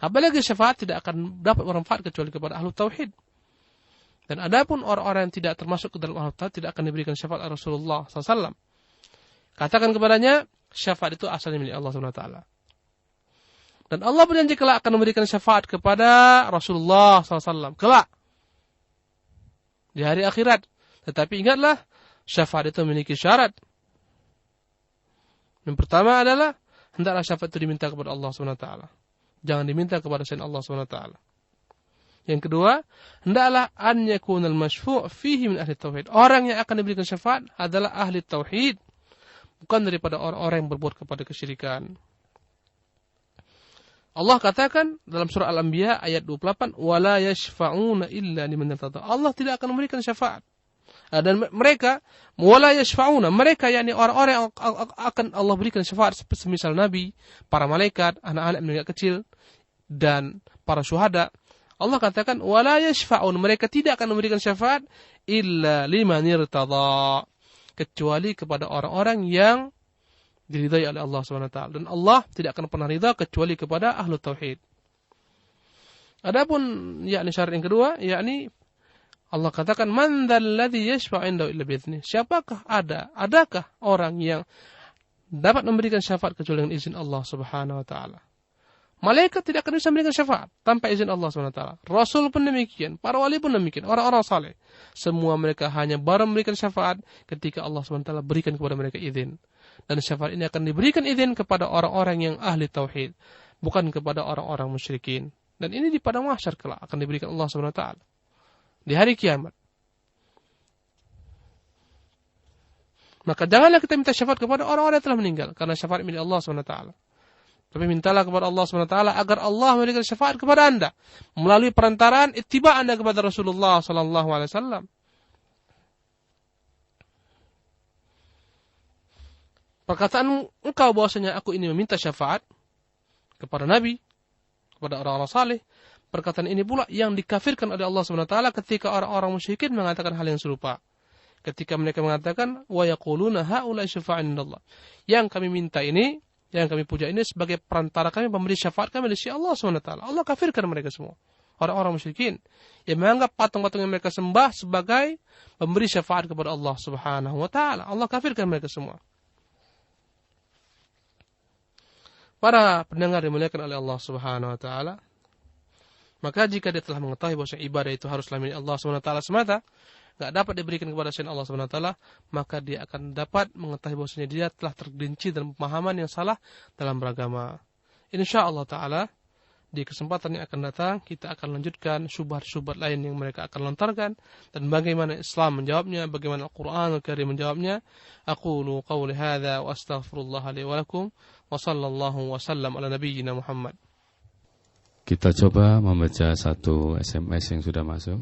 Speaker 1: Apalagi syafaat tidak akan dapat bermanfaat kecuali kepada ahlu tauhid. Dan adapun orang-orang yang tidak termasuk ke dalam ahlu tauhid tidak akan diberikan syafaat Rasulullah SAW. Katakan kepadanya, syafaat itu asalnya milik Allah Subhanahu wa taala. Dan Allah berjanji kelak akan memberikan syafaat kepada Rasulullah SAW kelak di hari akhirat. Tetapi ingatlah, syafaat itu memiliki syarat. Yang pertama adalah hendaklah syafaat itu diminta kepada Allah SWT. Jangan diminta kepada selain Allah SWT. Yang kedua, hendaklah an yakunal masyfu' fihi min ahli tauhid. Orang yang akan diberikan syafaat adalah ahli tauhid, bukan daripada orang-orang yang berbuat kepada kesyirikan. Allah katakan dalam surah Al-Anbiya ayat 28, wala yashfa'una illa liman irtada. Allah tidak akan memberikan syafaat. Dan mereka wala yashfa'una, mereka yakni orang-orang yang akan Allah berikan syafaat semisal nabi, para malaikat, anak-anak yang kecil dan para syuhada, Allah katakan wala yashfa'un, mereka tidak akan memberikan syafaat illa liman irtada, kecuali kepada orang-orang yang diridhai oleh Allah Subhanahu wa taala, dan Allah tidak akan pernah ridha kecuali kepada ahlu tauhid. Adapun yakni syarat yang kedua, yakni Allah katakan man dzalladzi yashfa'u indahu illa bi'idznih. Adakah orang yang dapat memberikan syafaat kecuali dengan izin Allah Subhanahu wa taala? Malaikat tidak akan bisa memberikan syafaat tanpa izin Allah Subhanahu wa taala. Rasul pun demikian, para wali pun demikian, orang-orang saleh. Semua mereka hanya baru memberikan syafaat ketika Allah Subhanahu wa taala berikan kepada mereka izin. Dan syafaat ini akan diberikan izin kepada orang-orang yang ahli tauhid, bukan kepada orang-orang musyrikin. Dan ini di padang mahsyar kelak akan diberikan Allah Subhanahu wa taala di hari kiamat. Maka janganlah kita minta syafaat kepada orang-orang yang telah meninggal, karena syafaat milik Allah Subhanahu wa taala. Tapi mintalah kepada Allah Subhanahu wa taala agar Allah memberikan syafaat kepada Anda melalui perantaraan ittiba Anda kepada Rasulullah sallallahu alaihi wasallam. Perkataan engkau bahwasanya aku ini meminta syafaat kepada Nabi, kepada orang-orang saleh, perkataan ini pula yang dikafirkan oleh Allah Subhanahu wa taala ketika orang-orang musyrikin mengatakan hal yang serupa. Ketika mereka mengatakan wa yaquluna haula syafa'an indallah. Yang kami minta ini, yang kami puja ini sebagai perantara kami pemberi syafaat kami di sisi Allah Subhanahu wa taala. Allah kafirkan mereka semua. Orang-orang musyrikin yang menganggap patung-patung yang mereka sembah sebagai pemberi syafaat kepada Allah Subhanahu wa taala. Allah kafirkan mereka semua. Para pendengar dimuliakan oleh Allah Subhanahu wa taala, maka jika dia telah mengetahui bahwa ibadah itu haruslah milik Allah Subhanahu wa taala semata, enggak dapat diberikan kepada selain Allah Subhanahu wa taala, maka dia akan dapat mengetahui bahwasanya dia telah tergelincir dalam pemahaman yang salah dalam beragama. Insyaallah taala di kesempatan yang akan datang kita akan lanjutkan syubhat-syubhat lain yang mereka akan lontarkan dan bagaimana Islam menjawabnya, bagaimana Al-Qur'anul Karim menjawabnya. Aqulu qawli hadza wa astaghfirullah li wa lakum wa sallallahu wa sallam ala nabiyyina Muhammad.
Speaker 2: Kita coba membaca satu SMS yang sudah masuk.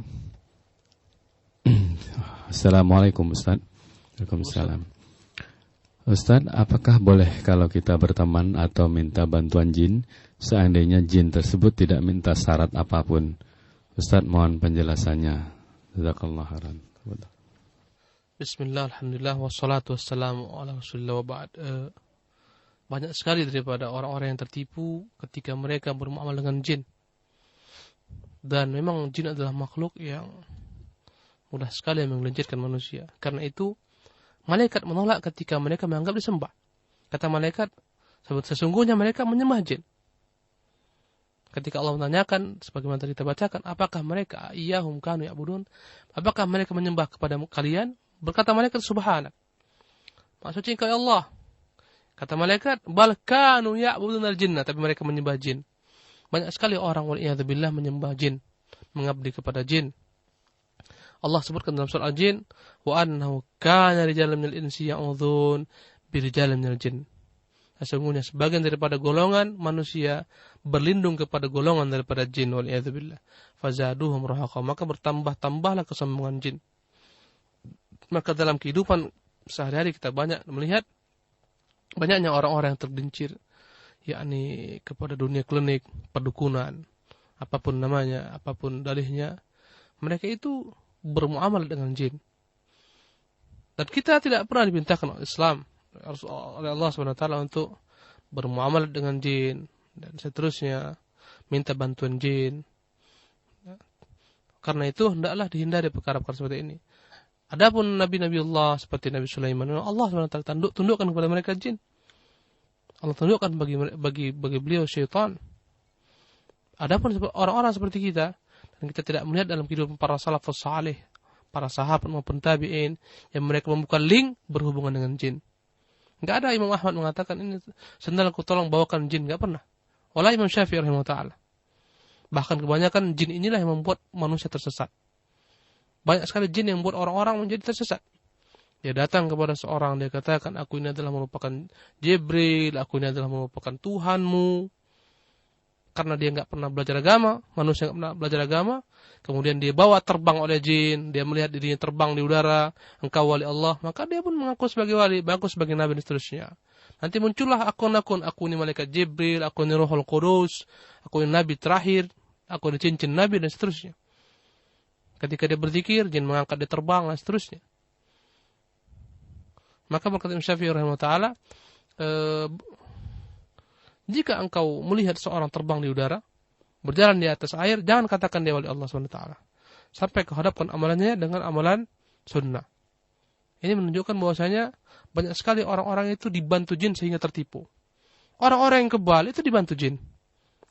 Speaker 2: Assalamualaikum Ustaz. Waalaikumsalam. Ustaz, apakah boleh kalau kita berteman atau minta bantuan jin, seandainya jin tersebut tidak minta syarat apapun? Ustaz, mohon penjelasannya. Jazakallahu khairan.
Speaker 1: Bismillah, alhamdulillah, wassalatu wassalamu ala rasulillah wa ba'd. Banyak sekali daripada orang-orang yang tertipu ketika mereka bermuamalah dengan jin. Dan memang jin adalah makhluk yang mudah sekali menggelincirkan manusia. Karena itu, malaikat menolak ketika mereka menganggap disembah. Kata malaikat, sesungguhnya mereka menyembah jin. Ketika Allah menanyakan, sebagaimana tadi kita bacakan, apakah mereka iyyahum kanu ya'budun? Apakah mereka menyembah kepada kalian? Berkata malaikat, subhanak. Maksudnya engkau ya Allah. Kata malaikat, bal kanu ya'budun al-jinnah, tapi mereka menyembah jin. Banyak sekali orang wal'iyadzubillah menyembah jin, mengabdi kepada jin. Allah sebutkan dalam surah Al-Jin, wa annahu kana rijalun minal insi ya'udzuun birijalin minal jin. Sesungguhnya sebagian daripada golongan manusia berlindung kepada golongan daripada jin wal'iyadzubillah. Fazaduhum rahaqa, maka bertambah-tambahlah kesombongan jin. Maka dalam kehidupan sehari-hari kita banyak melihat banyaknya orang-orang yang tergelincir, yakni kepada dunia klinik, perdukunan, apapun namanya, apapun dalihnya, mereka itu bermuamalah dengan jin. Dan kita tidak pernah diperintahkan oleh Islam, oleh Allah SWT untuk bermuamalah dengan jin dan seterusnya, minta bantuan jin. Karena itu hendaklah dihindari perkara-perkara seperti ini. Adapun nabi-nabi Allah seperti Nabi Sulaiman, Allah SWT tundukkan kepada mereka jin. Allah tundukkan bagi beliau syaitan. Adapun orang-orang seperti kita, dan kita tidak melihat dalam kehidupan para salafus salih, para sahabat maupun tabi'in, yang mereka membuka link berhubungan dengan jin. Enggak ada Imam Ahmad mengatakan ini sendalku tolong bawakan jin, enggak pernah. Wala Imam Syafi'i rahimahullah ta'ala. Bahkan kebanyakan jin inilah yang membuat manusia tersesat. Banyak sekali jin yang membuat orang-orang menjadi tersesat. Dia datang kepada seorang, dia katakan, aku ini adalah merupakan Jibril, aku ini adalah merupakan Tuhanmu. karena dia nggak pernah belajar agama, manusia nggak pernah belajar agama, kemudian dia bawa terbang oleh jin, dia melihat dirinya terbang di udara, engkau wali Allah, maka dia pun mengaku sebagai wali, mengaku sebagai nabi dan seterusnya. Nanti muncullah akun-akun, aku ini malaikat Jibril, aku ini Ruhul Qudus, aku ini nabi terakhir, aku ini cincin nabi dan seterusnya. Ketika dia berzikir, jin mengangkat dia terbang dan seterusnya. Maka berkata Imam Syafi'i rahimahullah ta'ala, jika engkau melihat seorang terbang di udara, berjalan di atas air, jangan katakan dia wali Allah SWT. Sampai kau hadapkan amalannya dengan amalan sunnah. Ini menunjukkan bahwasanya banyak sekali orang-orang itu dibantu jin sehingga tertipu. Orang-orang yang kebal itu dibantu jin.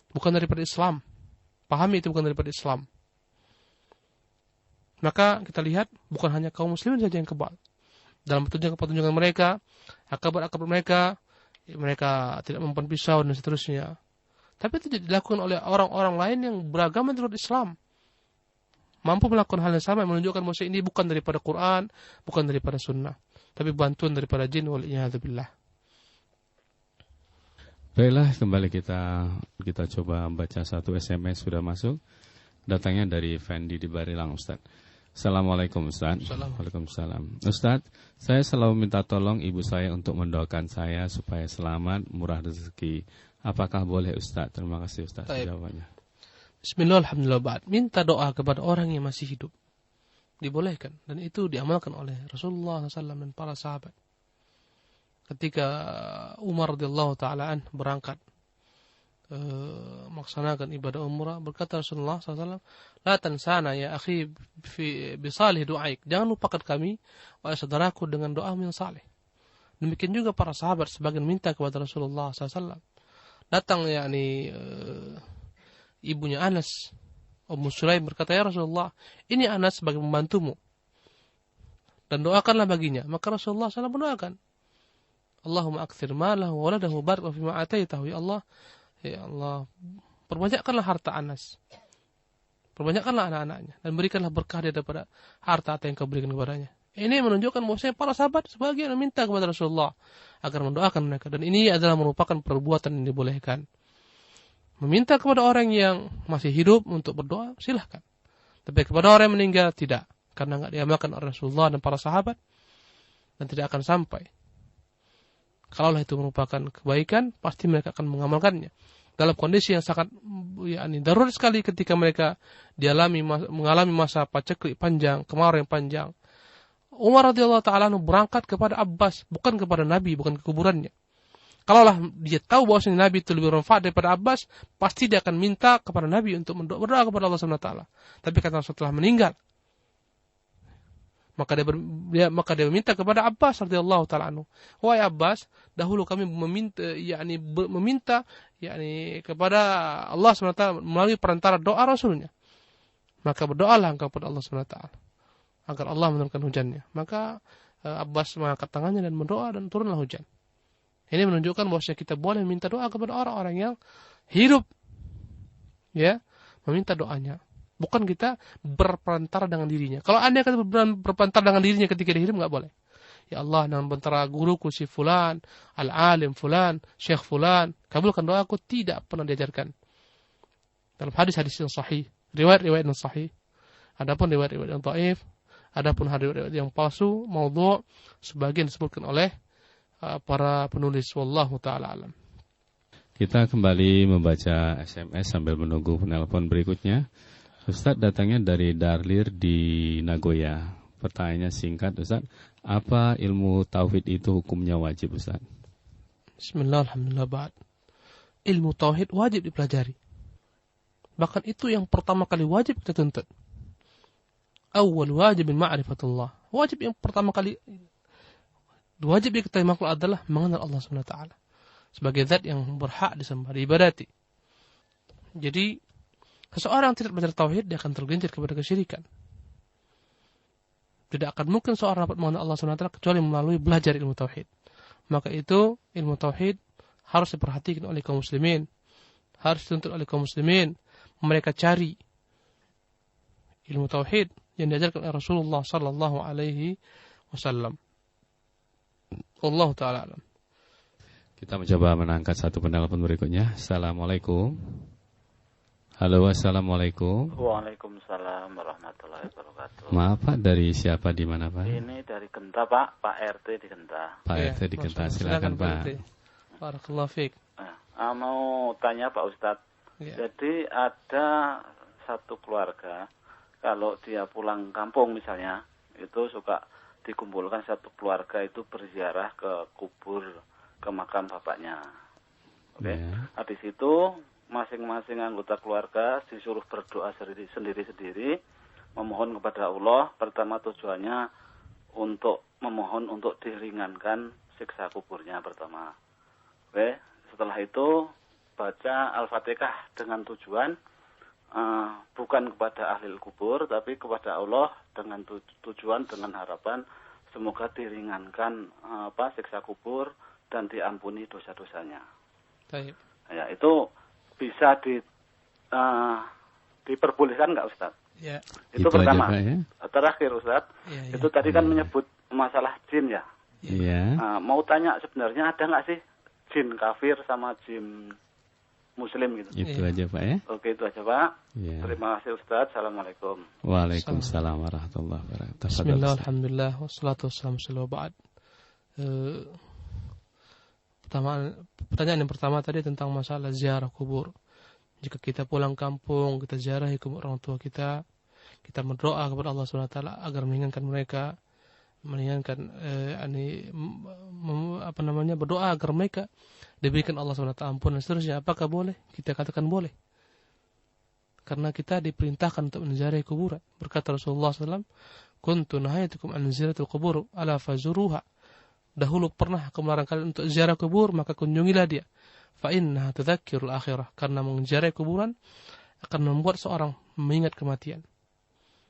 Speaker 1: Bukan daripada Islam. Pahami itu bukan daripada Islam. Maka kita lihat bukan hanya kaum muslimin saja yang kebal. Dalam pertunjukan mereka, akabat-akabat mereka tidak mempan pisau dan seterusnya. Tapi itu dilakukan oleh orang-orang lain yang beragama menurut Islam. Mampu melakukan hal yang sama, menunjukkan bahwa ini bukan daripada Quran, bukan daripada sunnah, tapi bantuan daripada jin wal'iyadzubillah.
Speaker 2: Baiklah, kembali kita coba baca satu SMS sudah masuk. Datangnya dari Fendi di Barilang, Ustaz. Assalamualaikum, Ustaz. Waalaikumsalam. Ustaz, saya selalu minta tolong ibu saya untuk mendoakan saya supaya selamat, murah rezeki. Apakah boleh, Ustaz? Terima kasih, Ustaz, jawabannya.
Speaker 1: Bismillah, alhamdulillah, ba'd. Minta doa kepada orang yang masih hidup dibolehkan, dan itu diamalkan oleh Rasulullah SAW dan para sahabat. Ketika Umar radhiyallahu ta'ala berangkat melaksanakan ibadah umrah, berkata Rasulullah SAW, la tansana ya akhi bisalih du'aik, jangan lupakan kami wahai saudaraku dengan doa yang saleh. Demikian juga para sahabat sebagian minta kepada Rasulullah SAW. Datang ibunya Anas, Ummu Sulaim, berkata, ya Rasulullah, ini Anas sebagai pembantumu dan doakanlah baginya. Maka Rasulullah SAW mendoakan, Allahumma akthir malahu wa waladahu barik fima ataitahu, ya Allah, perbanyakkanlah harta Anas, perbanyakkanlah anak-anaknya, dan berikanlah berkah daripada harta yang kau berikan kepadanya. Ini menunjukkan bahwa para sahabat sebagian meminta kepada Rasulullah agar mendoakan mereka, dan ini adalah merupakan perbuatan yang dibolehkan. Meminta kepada orang yang masih hidup untuk berdoa, silahkan. Tapi kepada orang yang meninggal, tidak. Karena tidak diamalkan oleh Rasulullah dan para sahabat, dan tidak akan sampai. Kalaulah itu merupakan kebaikan, pasti mereka akan mengamalkannya. Dalam kondisi yang sangat darurat sekali, ketika mereka mengalami masa paceklik panjang, kemarau yang panjang, Umar radhiyallahu ta'ala berangkat kepada Abbas, bukan kepada Nabi, bukan ke kuburannya. Kalaulah dia tahu bahwa Nabi itu lebih bermanfaat daripada Abbas, pasti dia akan minta kepada Nabi untuk berdoa kepada Allah SWT. Tapi karena setelah meninggal, maka dia meminta kepada Abbas radhiyallahu ta'ala anhu. Wahai Abbas, dahulu kami meminta kepada Allah SWT melalui perantara doa Rasulnya. Maka berdoalah engkau kepada Allah SWT agar Allah menurunkan hujannya. Maka Abbas mengangkat tangannya dan berdoa, dan turunlah hujan. Ini menunjukkan bahwa kita boleh meminta doa kepada orang-orang yang hidup, ya, meminta doanya. Bukan kita berperantara dengan dirinya. Kalau Anda akan berperantara dengan dirinya ketika dia hidup, nggak boleh. Ya Allah, dengan perantara guruku si fulan, al-alim fulan, syekh fulan, kabulkan doaku, tidak pernah diajarkan. Dalam hadis-hadis yang sahih, riwayat-riwayat yang sahih. Adapun riwayat-riwayat yang dhaif, adapun riwayat yang palsu, maudhu', sebagian disebutkan oleh para penulis. Wallahu ta'ala alam.
Speaker 2: Kita kembali membaca SMS sambil menunggu penelpon berikutnya. Ustaz, datangnya dari Darlir di Nagoya. Pertanyaannya singkat, Ustaz. Apa ilmu tauhid itu hukumnya wajib, Ustaz?
Speaker 1: Bismillah, alhamdulillah, ba'd. Ilmu tauhid wajib dipelajari. Bahkan itu yang pertama kali wajib kita tuntut. Awal wajib ma'rifatullah. Wajib yang pertama kali wajib yang kita makhluk adalah mengenal Allah SWT sebagai zat yang berhak disembah, diibadati. Jadi seseorang tidak belajar tauhid, dia akan tergelincir kepada kesyirikan. Tidak akan mungkin seorang dapat mengenal Allah SWT kecuali melalui belajar ilmu tauhid. Maka itu ilmu tauhid harus diperhatikan oleh kaum muslimin, harus dituntut oleh kaum muslimin. Mereka cari ilmu tauhid yang diajarkan oleh Rasulullah sallallahu alaihi wasallam. Allah ta'ala alam.
Speaker 2: Kita mencoba mengangkat satu penelpon berikutnya. Assalamualaikum. Halo, assalamualaikum.
Speaker 3: Waalaikumsalam warahmatullahi wabarakatuh.
Speaker 2: Maaf Pak, dari siapa di mana Pak?
Speaker 3: Ini dari Genta Pak, Pak RT di Genta.
Speaker 2: Pak RT di Genta, silakan Pak.
Speaker 1: Barakallahu fiik.
Speaker 3: Mau tanya Pak Ustadz. Jadi ada satu keluarga, kalau dia pulang kampung misalnya, itu suka dikumpulkan satu keluarga itu berziarah ke kubur, ke makam bapaknya. Oke. Habis itu masing-masing anggota keluarga disuruh berdoa sendiri-sendiri, memohon kepada Allah. Pertama tujuannya untuk memohon untuk diringankan siksa kuburnya pertama. Oke. Setelah itu baca Al-Fatihah dengan tujuan bukan kepada ahli kubur, tapi kepada Allah dengan tujuan, dengan harapan semoga diringankan siksa kubur dan diampuni dosa-dosanya.
Speaker 1: Baik.
Speaker 3: Ya, itu bisa diperbolehkan nggak Ustaz?
Speaker 1: Ya.
Speaker 3: Itu pertama.
Speaker 2: Aja, ya?
Speaker 3: Terakhir Ustaz, itu tadi kan menyebut masalah jin ya.
Speaker 2: Iya.
Speaker 3: Mau tanya sebenarnya ada nggak sih jin kafir sama jin Muslim gitu?
Speaker 2: Itu aja Pak ya.
Speaker 3: Oke, itu aja Pak.
Speaker 2: Ya.
Speaker 3: Terima kasih Ustaz. Assalamualaikum.
Speaker 2: Waalaikumsalam warahmatullahi wabarakatuh.
Speaker 1: Bismillah, alhamdulillah, wassalatu wassalamu ala ba'd. Pertanyaan yang pertama tadi tentang masalah ziarah kubur. Jika kita pulang kampung, kita ziarahi kubur orang tua kita, kita berdoa kepada Allah SWT agar mengingatkan mereka, berdoa agar mereka diberikan Allah SWT ampun dan seterusnya. Apakah boleh? Kita katakan boleh. Karena kita diperintahkan untuk menziarahi kuburan. Berkata Rasulullah SAW, "Kuntu nahaytukum an ziyaratil qubur, ala fazuruha." Dahulu pernah aku melarang kalian untuk ziarah kubur, maka kunjungilah dia. Fa innaha tudzakkirul akhirah. Karena menziarahi kuburan akan membuat seorang mengingat kematian.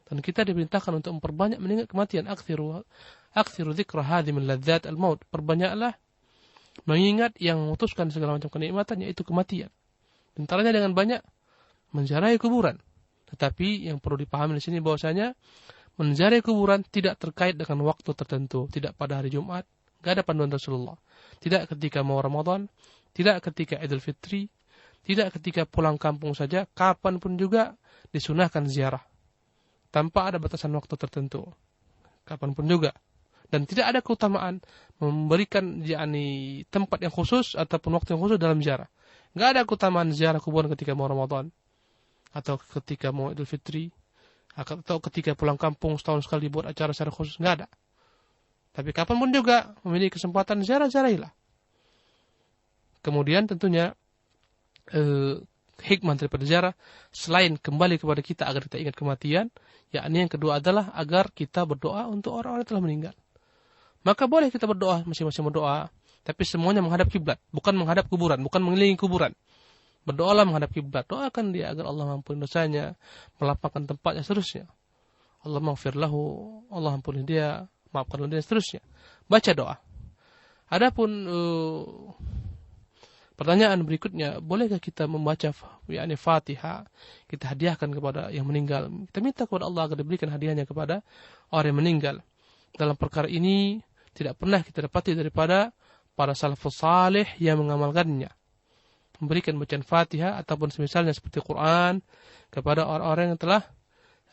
Speaker 1: Dan kita diperintahkan untuk memperbanyak mengingat kematian. Aktsiru dzikra hadhimil ladzat al-maut. Perbanyaklah mengingat yang memutuskan segala macam kenikmatan, yaitu kematian. Antaranya dengan banyak menziarahi kuburan. Tetapi yang perlu dipahami di sini bahwasanya menziarahi kuburan tidak terkait dengan waktu tertentu, tidak pada hari Jumat. Gak ada panduan Rasulullah. Tidak ketika mau Ramadan, tidak ketika Idul Fitri, tidak ketika pulang kampung saja, kapanpun juga disunahkan ziarah. Tanpa ada batasan waktu tertentu. Kapanpun juga. Dan tidak ada keutamaan memberikan tempat yang khusus ataupun waktu yang khusus dalam ziarah. Gak ada keutamaan ziarah kuburan ketika mau Ramadan, atau ketika mau Idul Fitri, atau ketika pulang kampung setahun sekali buat acara secara khusus. Gak ada. Tapi kapanpun juga memiliki kesempatan ziarah-ziarahilah. Kemudian tentunya hikmah daripada ziarah selain kembali kepada kita agar kita ingat kematian, yakni yang kedua adalah agar kita berdoa untuk orang-orang yang telah meninggal. Maka boleh kita berdoa, masing-masing berdoa, tapi semuanya menghadap kiblat, bukan menghadap kuburan, bukan mengelilingi kuburan. Berdoalah menghadap kiblat, doakan dia agar Allah mengampuni dosanya, melapangkan tempatnya, seterusnya. Allah maghfir lahu, Allah ampuni dia, maafkanlah dia, seterusnya. Baca doa. Adapun pertanyaan berikutnya, bolehkah kita membaca Fatihah, kita hadiahkan kepada yang meninggal? Kita minta kepada Allah agar diberikan hadiahnya kepada orang yang meninggal. Dalam perkara ini tidak pernah kita dapati daripada para salafus salih yang mengamalkannya, memberikan bacaan Fatihah ataupun semisalnya seperti Quran kepada orang-orang yang telah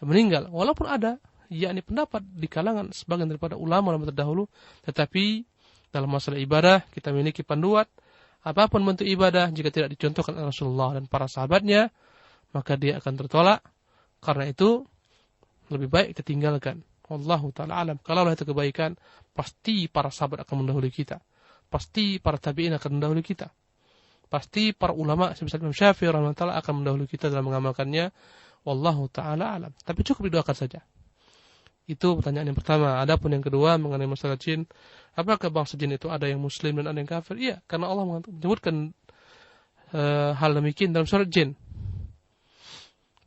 Speaker 1: meninggal. Walaupun ada pendapat di kalangan sebagian daripada ulama terdahulu, tetapi dalam masalah ibadah kita memiliki panduan. Apapun bentuk ibadah jika tidak dicontohkan oleh Rasulullah dan para sahabatnya, maka dia akan tertolak. Karena itu lebih baik kita tinggalkan. Wallahu ta'ala alam. Kalau itu kebaikan, pasti para sahabat akan mendahului kita. Pasti para tabi'in akan mendahului kita. Pasti para ulama seperti Imam Syafi'i rahimahullah akan mendahului kita dalam mengamalkannya. Wallahu ta'ala alam. Tapi cukup didoakan saja. Itu pertanyaan yang pertama. Adapun yang kedua mengenai masalah jin, apakah bangsa jin itu ada yang muslim dan ada yang kafir? Iya, karena Allah menyebutkan hal demikian dalam surat jin.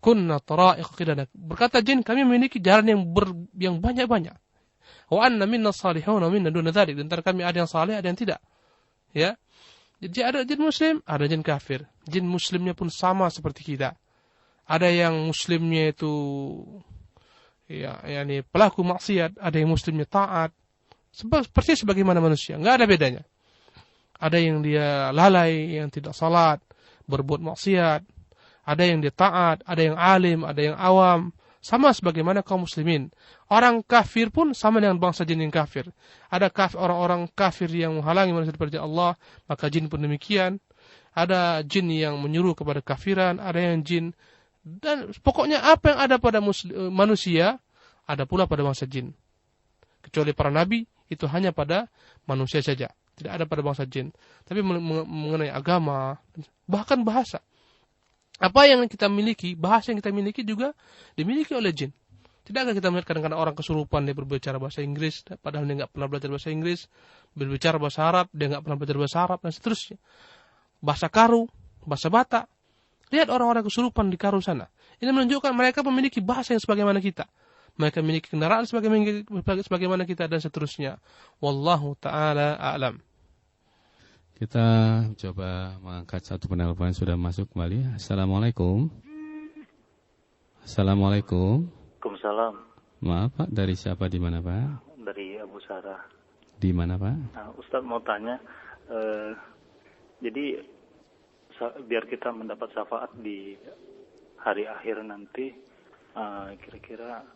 Speaker 1: Kunna tara'iq qidana. Berkata jin, kami memiliki jalan yang banyak-banyak. Wa anna minna salihun wa minna duna dzalik. Di antara kami ada yang saleh, ada yang tidak. Ya. Jadi ada jin muslim, ada jin kafir. Jin muslimnya pun sama seperti kita. Ada yang muslimnya itu pelaku maksiat, ada yang muslimnya taat. Persis sebagaimana manusia, enggak ada bedanya. Ada yang dia lalai, yang tidak salat, berbuat maksiat. Ada yang dia taat, ada yang alim, ada yang awam. Sama sebagaimana kaum muslimin. Orang kafir pun sama dengan bangsa jin yang kafir. Ada orang-orang kafir yang menghalangi manusia daripada Allah, maka jin pun demikian. Ada jin yang menyuruh kepada kafiran, ada yang jin. Dan pokoknya apa yang ada pada manusia, ada pula pada bangsa jin. Kecuali para nabi, itu hanya pada manusia saja. Tidak ada pada bangsa jin. Tapi mengenai agama, bahkan bahasa. Apa yang kita miliki, bahasa yang kita miliki juga dimiliki oleh jin. Tidakkah kita melihat kadang-kadang orang kesurupan, dia berbicara bahasa Inggris, padahal dia nggak pernah belajar bahasa Inggris. Berbicara bahasa Arab, dia nggak pernah belajar bahasa Arab, dan seterusnya. Bahasa Karu, bahasa Batak. Lihat orang-orang kesurupan di Karu sana. Ini menunjukkan mereka memiliki bahasa yang sebagaimana kita. Mereka memiliki kendaraan sebagaimana kita, dan seterusnya. Wallahu ta'ala a'lam.
Speaker 2: Kita coba mengangkat satu penelpon sudah masuk kembali. Assalamualaikum. Assalamualaikum.
Speaker 4: Waalaikumsalam.
Speaker 2: Maaf Pak, dari siapa, di mana Pak?
Speaker 4: Dari Abu Sarah.
Speaker 2: Di mana Pak?
Speaker 4: Nah, Ustaz mau tanya, jadi biar kita mendapat syafaat di hari akhir nanti, kira-kira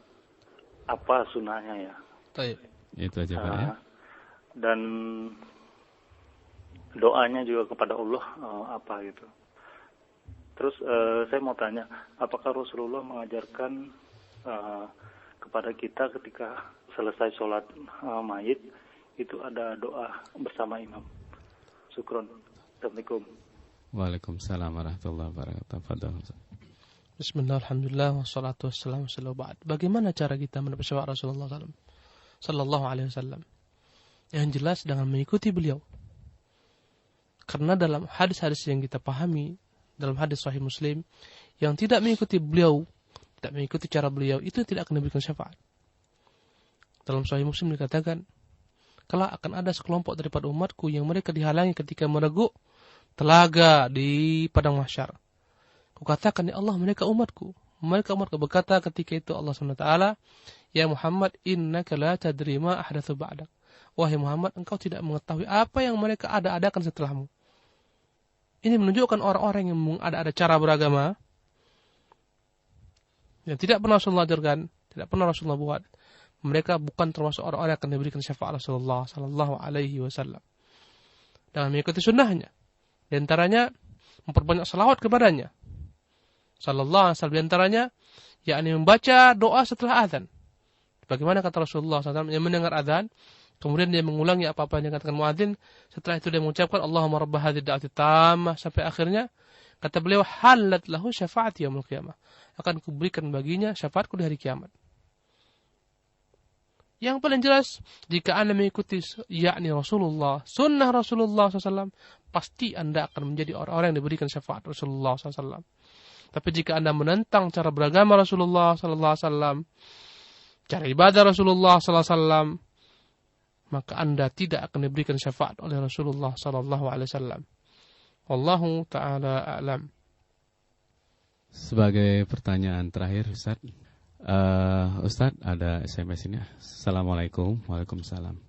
Speaker 4: apa sunahnya ya?
Speaker 1: Baik.
Speaker 2: Itu aja Pak ya.
Speaker 4: Dan doanya juga kepada Allah apa gitu. Terus saya mau tanya, apakah Rasulullah mengajarkan kepada kita ketika selesai sholat mayit itu ada doa bersama imam? Syukron. Assalamualaikum.
Speaker 2: Waalaikumsalam warahmatullahi wabarakatuh.
Speaker 1: Bismillah, alhamdulillah, wassalatu wassalamu ala ba'd. Bagaimana cara kita mendapat syafaat Rasulullah sallallahu alaihi wasallam? Yang jelas dengan mengikuti beliau. Karena dalam hadis-hadis yang kita pahami, dalam hadis Sahih Muslim, yang tidak mengikuti beliau, tidak mengikuti cara beliau, itu tidak akan diberikan syafaat. Dalam Sahih Muslim dikatakan, kelak akan ada sekelompok daripada umatku yang mereka dihalangi ketika meneguk telaga di padang mahsyar. Kukatakan, ya Allah, mereka umatku. Mereka umatku. Berkata ketika itu Allah SWT, ya Muhammad, innaka la tadri ma ahdatsu ba'dak. Wahai Muhammad, engkau tidak mengetahui apa yang mereka ada-adakan setelahmu. Ini menunjukkan orang-orang yang ada cara beragama yang tidak pernah Rasulullah ajarkan, tidak pernah Rasulullah buat. Mereka bukan termasuk orang-orang yang akan diberikan syafaat Rasulullah sallallahu alaihi wasallam. Dengan mengikuti sunnahnya. Di antaranya memperbanyak salawat kepadanya. Sallallahu alaihi wasallam, di antaranya yakni membaca doa setelah azan. Bagaimana kata Rasulullah SAW yang mendengar azan, kemudian dia mengulangi apa-apa yang dikatakan muadzin. Setelah itu dia mengucapkan Allahumma rabb hadhihi ad-da'wati tammah sampai akhirnya. Kata beliau, halat lahu syafaati yaumil qiyamah. Akan kuberikan baginya syafaatku di hari kiamat. Yang paling jelas, jika Anda mengikuti yakni Rasulullah, sunnah Rasulullah SAW, pasti Anda akan menjadi orang-orang yang diberikan syafaat Rasulullah SAW. Tapi jika Anda menentang cara beragama Rasulullah SAW, cara ibadah Rasulullah SAW, maka Anda tidak akan diberikan syafaat oleh Rasulullah SAW. Wallahu ta'ala a'lam.
Speaker 2: Sebagai pertanyaan terakhir Ustaz, Ustaz ada SMS ini. Assalamualaikum. Waalaikumsalam.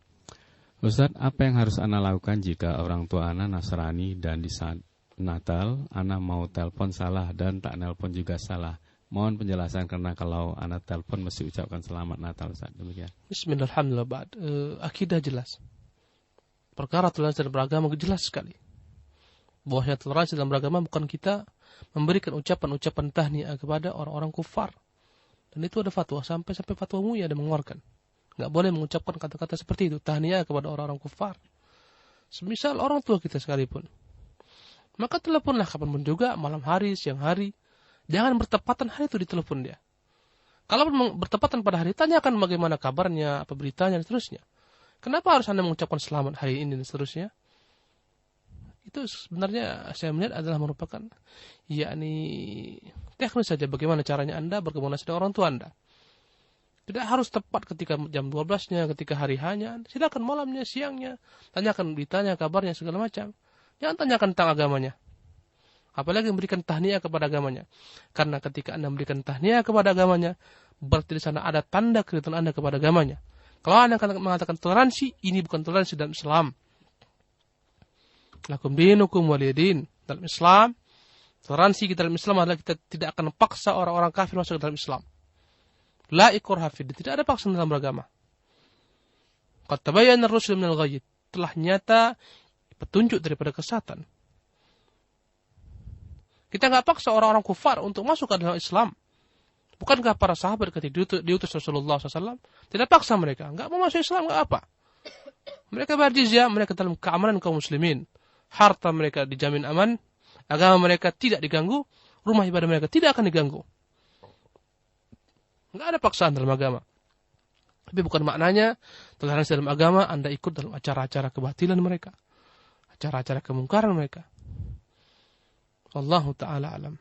Speaker 2: Ustaz, apa yang harus Ana lakukan jika orang tua Ana Nasrani dan di saat Natal Ana mau telepon salah dan tak nelpon juga salah? Mohon penjelasan karena kalau Ana telepon mesti ucapkan selamat Natal Ustaz. Demikian.
Speaker 1: Bismillahirrahmanirrahim. Akidah jelas. Perkara toleransi dalam beragama jelas sekali. Bahwa toleransi dalam beragama bukan kita memberikan ucapan-ucapan tahniah kepada orang-orang kufar. Dan itu ada fatwa, sampai fatwa MUI ada mengeluarkan. Enggak boleh mengucapkan kata-kata seperti itu, tahniah kepada orang-orang kufar. Semisal orang tua kita sekalipun. Maka teleponlah kapanpun juga, malam hari, siang hari. Jangan bertepatan hari itu ditelepon dia. Kalau bertepatan pada hari, tanyakan bagaimana kabarnya, apa beritanya, dan seterusnya. Kenapa harus Anda mengucapkan selamat hari ini, dan seterusnya? Itu sebenarnya saya melihat adalah merupakan yakni teknis saja bagaimana caranya Anda berkomunikasi dengan orang tua Anda. Tidak harus tepat ketika jam 12-nya, ketika hari hanya. Silakan malamnya, siangnya. Tanyakan beritanya, kabarnya, segala macam. Jangan tanyakan tentang agamanya. Apalagi memberikan tahniah kepada agamanya. Karena ketika Anda memberikan tahniah kepada agamanya, berarti di sana ada tanda keridhaan Anda kepada agamanya. Kalau Anda mengatakan toleransi, ini bukan toleransi dalam Islam. Lakum dinukum waliyadin. Dalam Islam, Toleransi kita dalam Islam adalah kita tidak akan paksa orang-orang kafir masuk ke dalam Islam. La ikrah fid din, tidak ada paksaan dalam beragama. Qad tabayyana ar-rusydu minal ghayy, telah nyata petunjuk daripada kesesatan. Kita enggak paksa orang-orang kufar untuk masuk ke dalam Islam. Bukankah para sahabat ketika diutus Rasulullah SAW tidak paksa mereka, enggak mau masuk Islam, enggak apa. Mereka bayar jizyah, mereka dalam keamanan kaum muslimin. Harta mereka dijamin aman, agama mereka tidak diganggu, rumah ibadah mereka tidak akan diganggu. Enggak ada paksaan dalam agama. Tapi bukan maknanya toleransi dalam agama Anda ikut dalam acara-acara kebatilan mereka, acara-acara kemungkaran mereka. Wallahu ta'ala alam.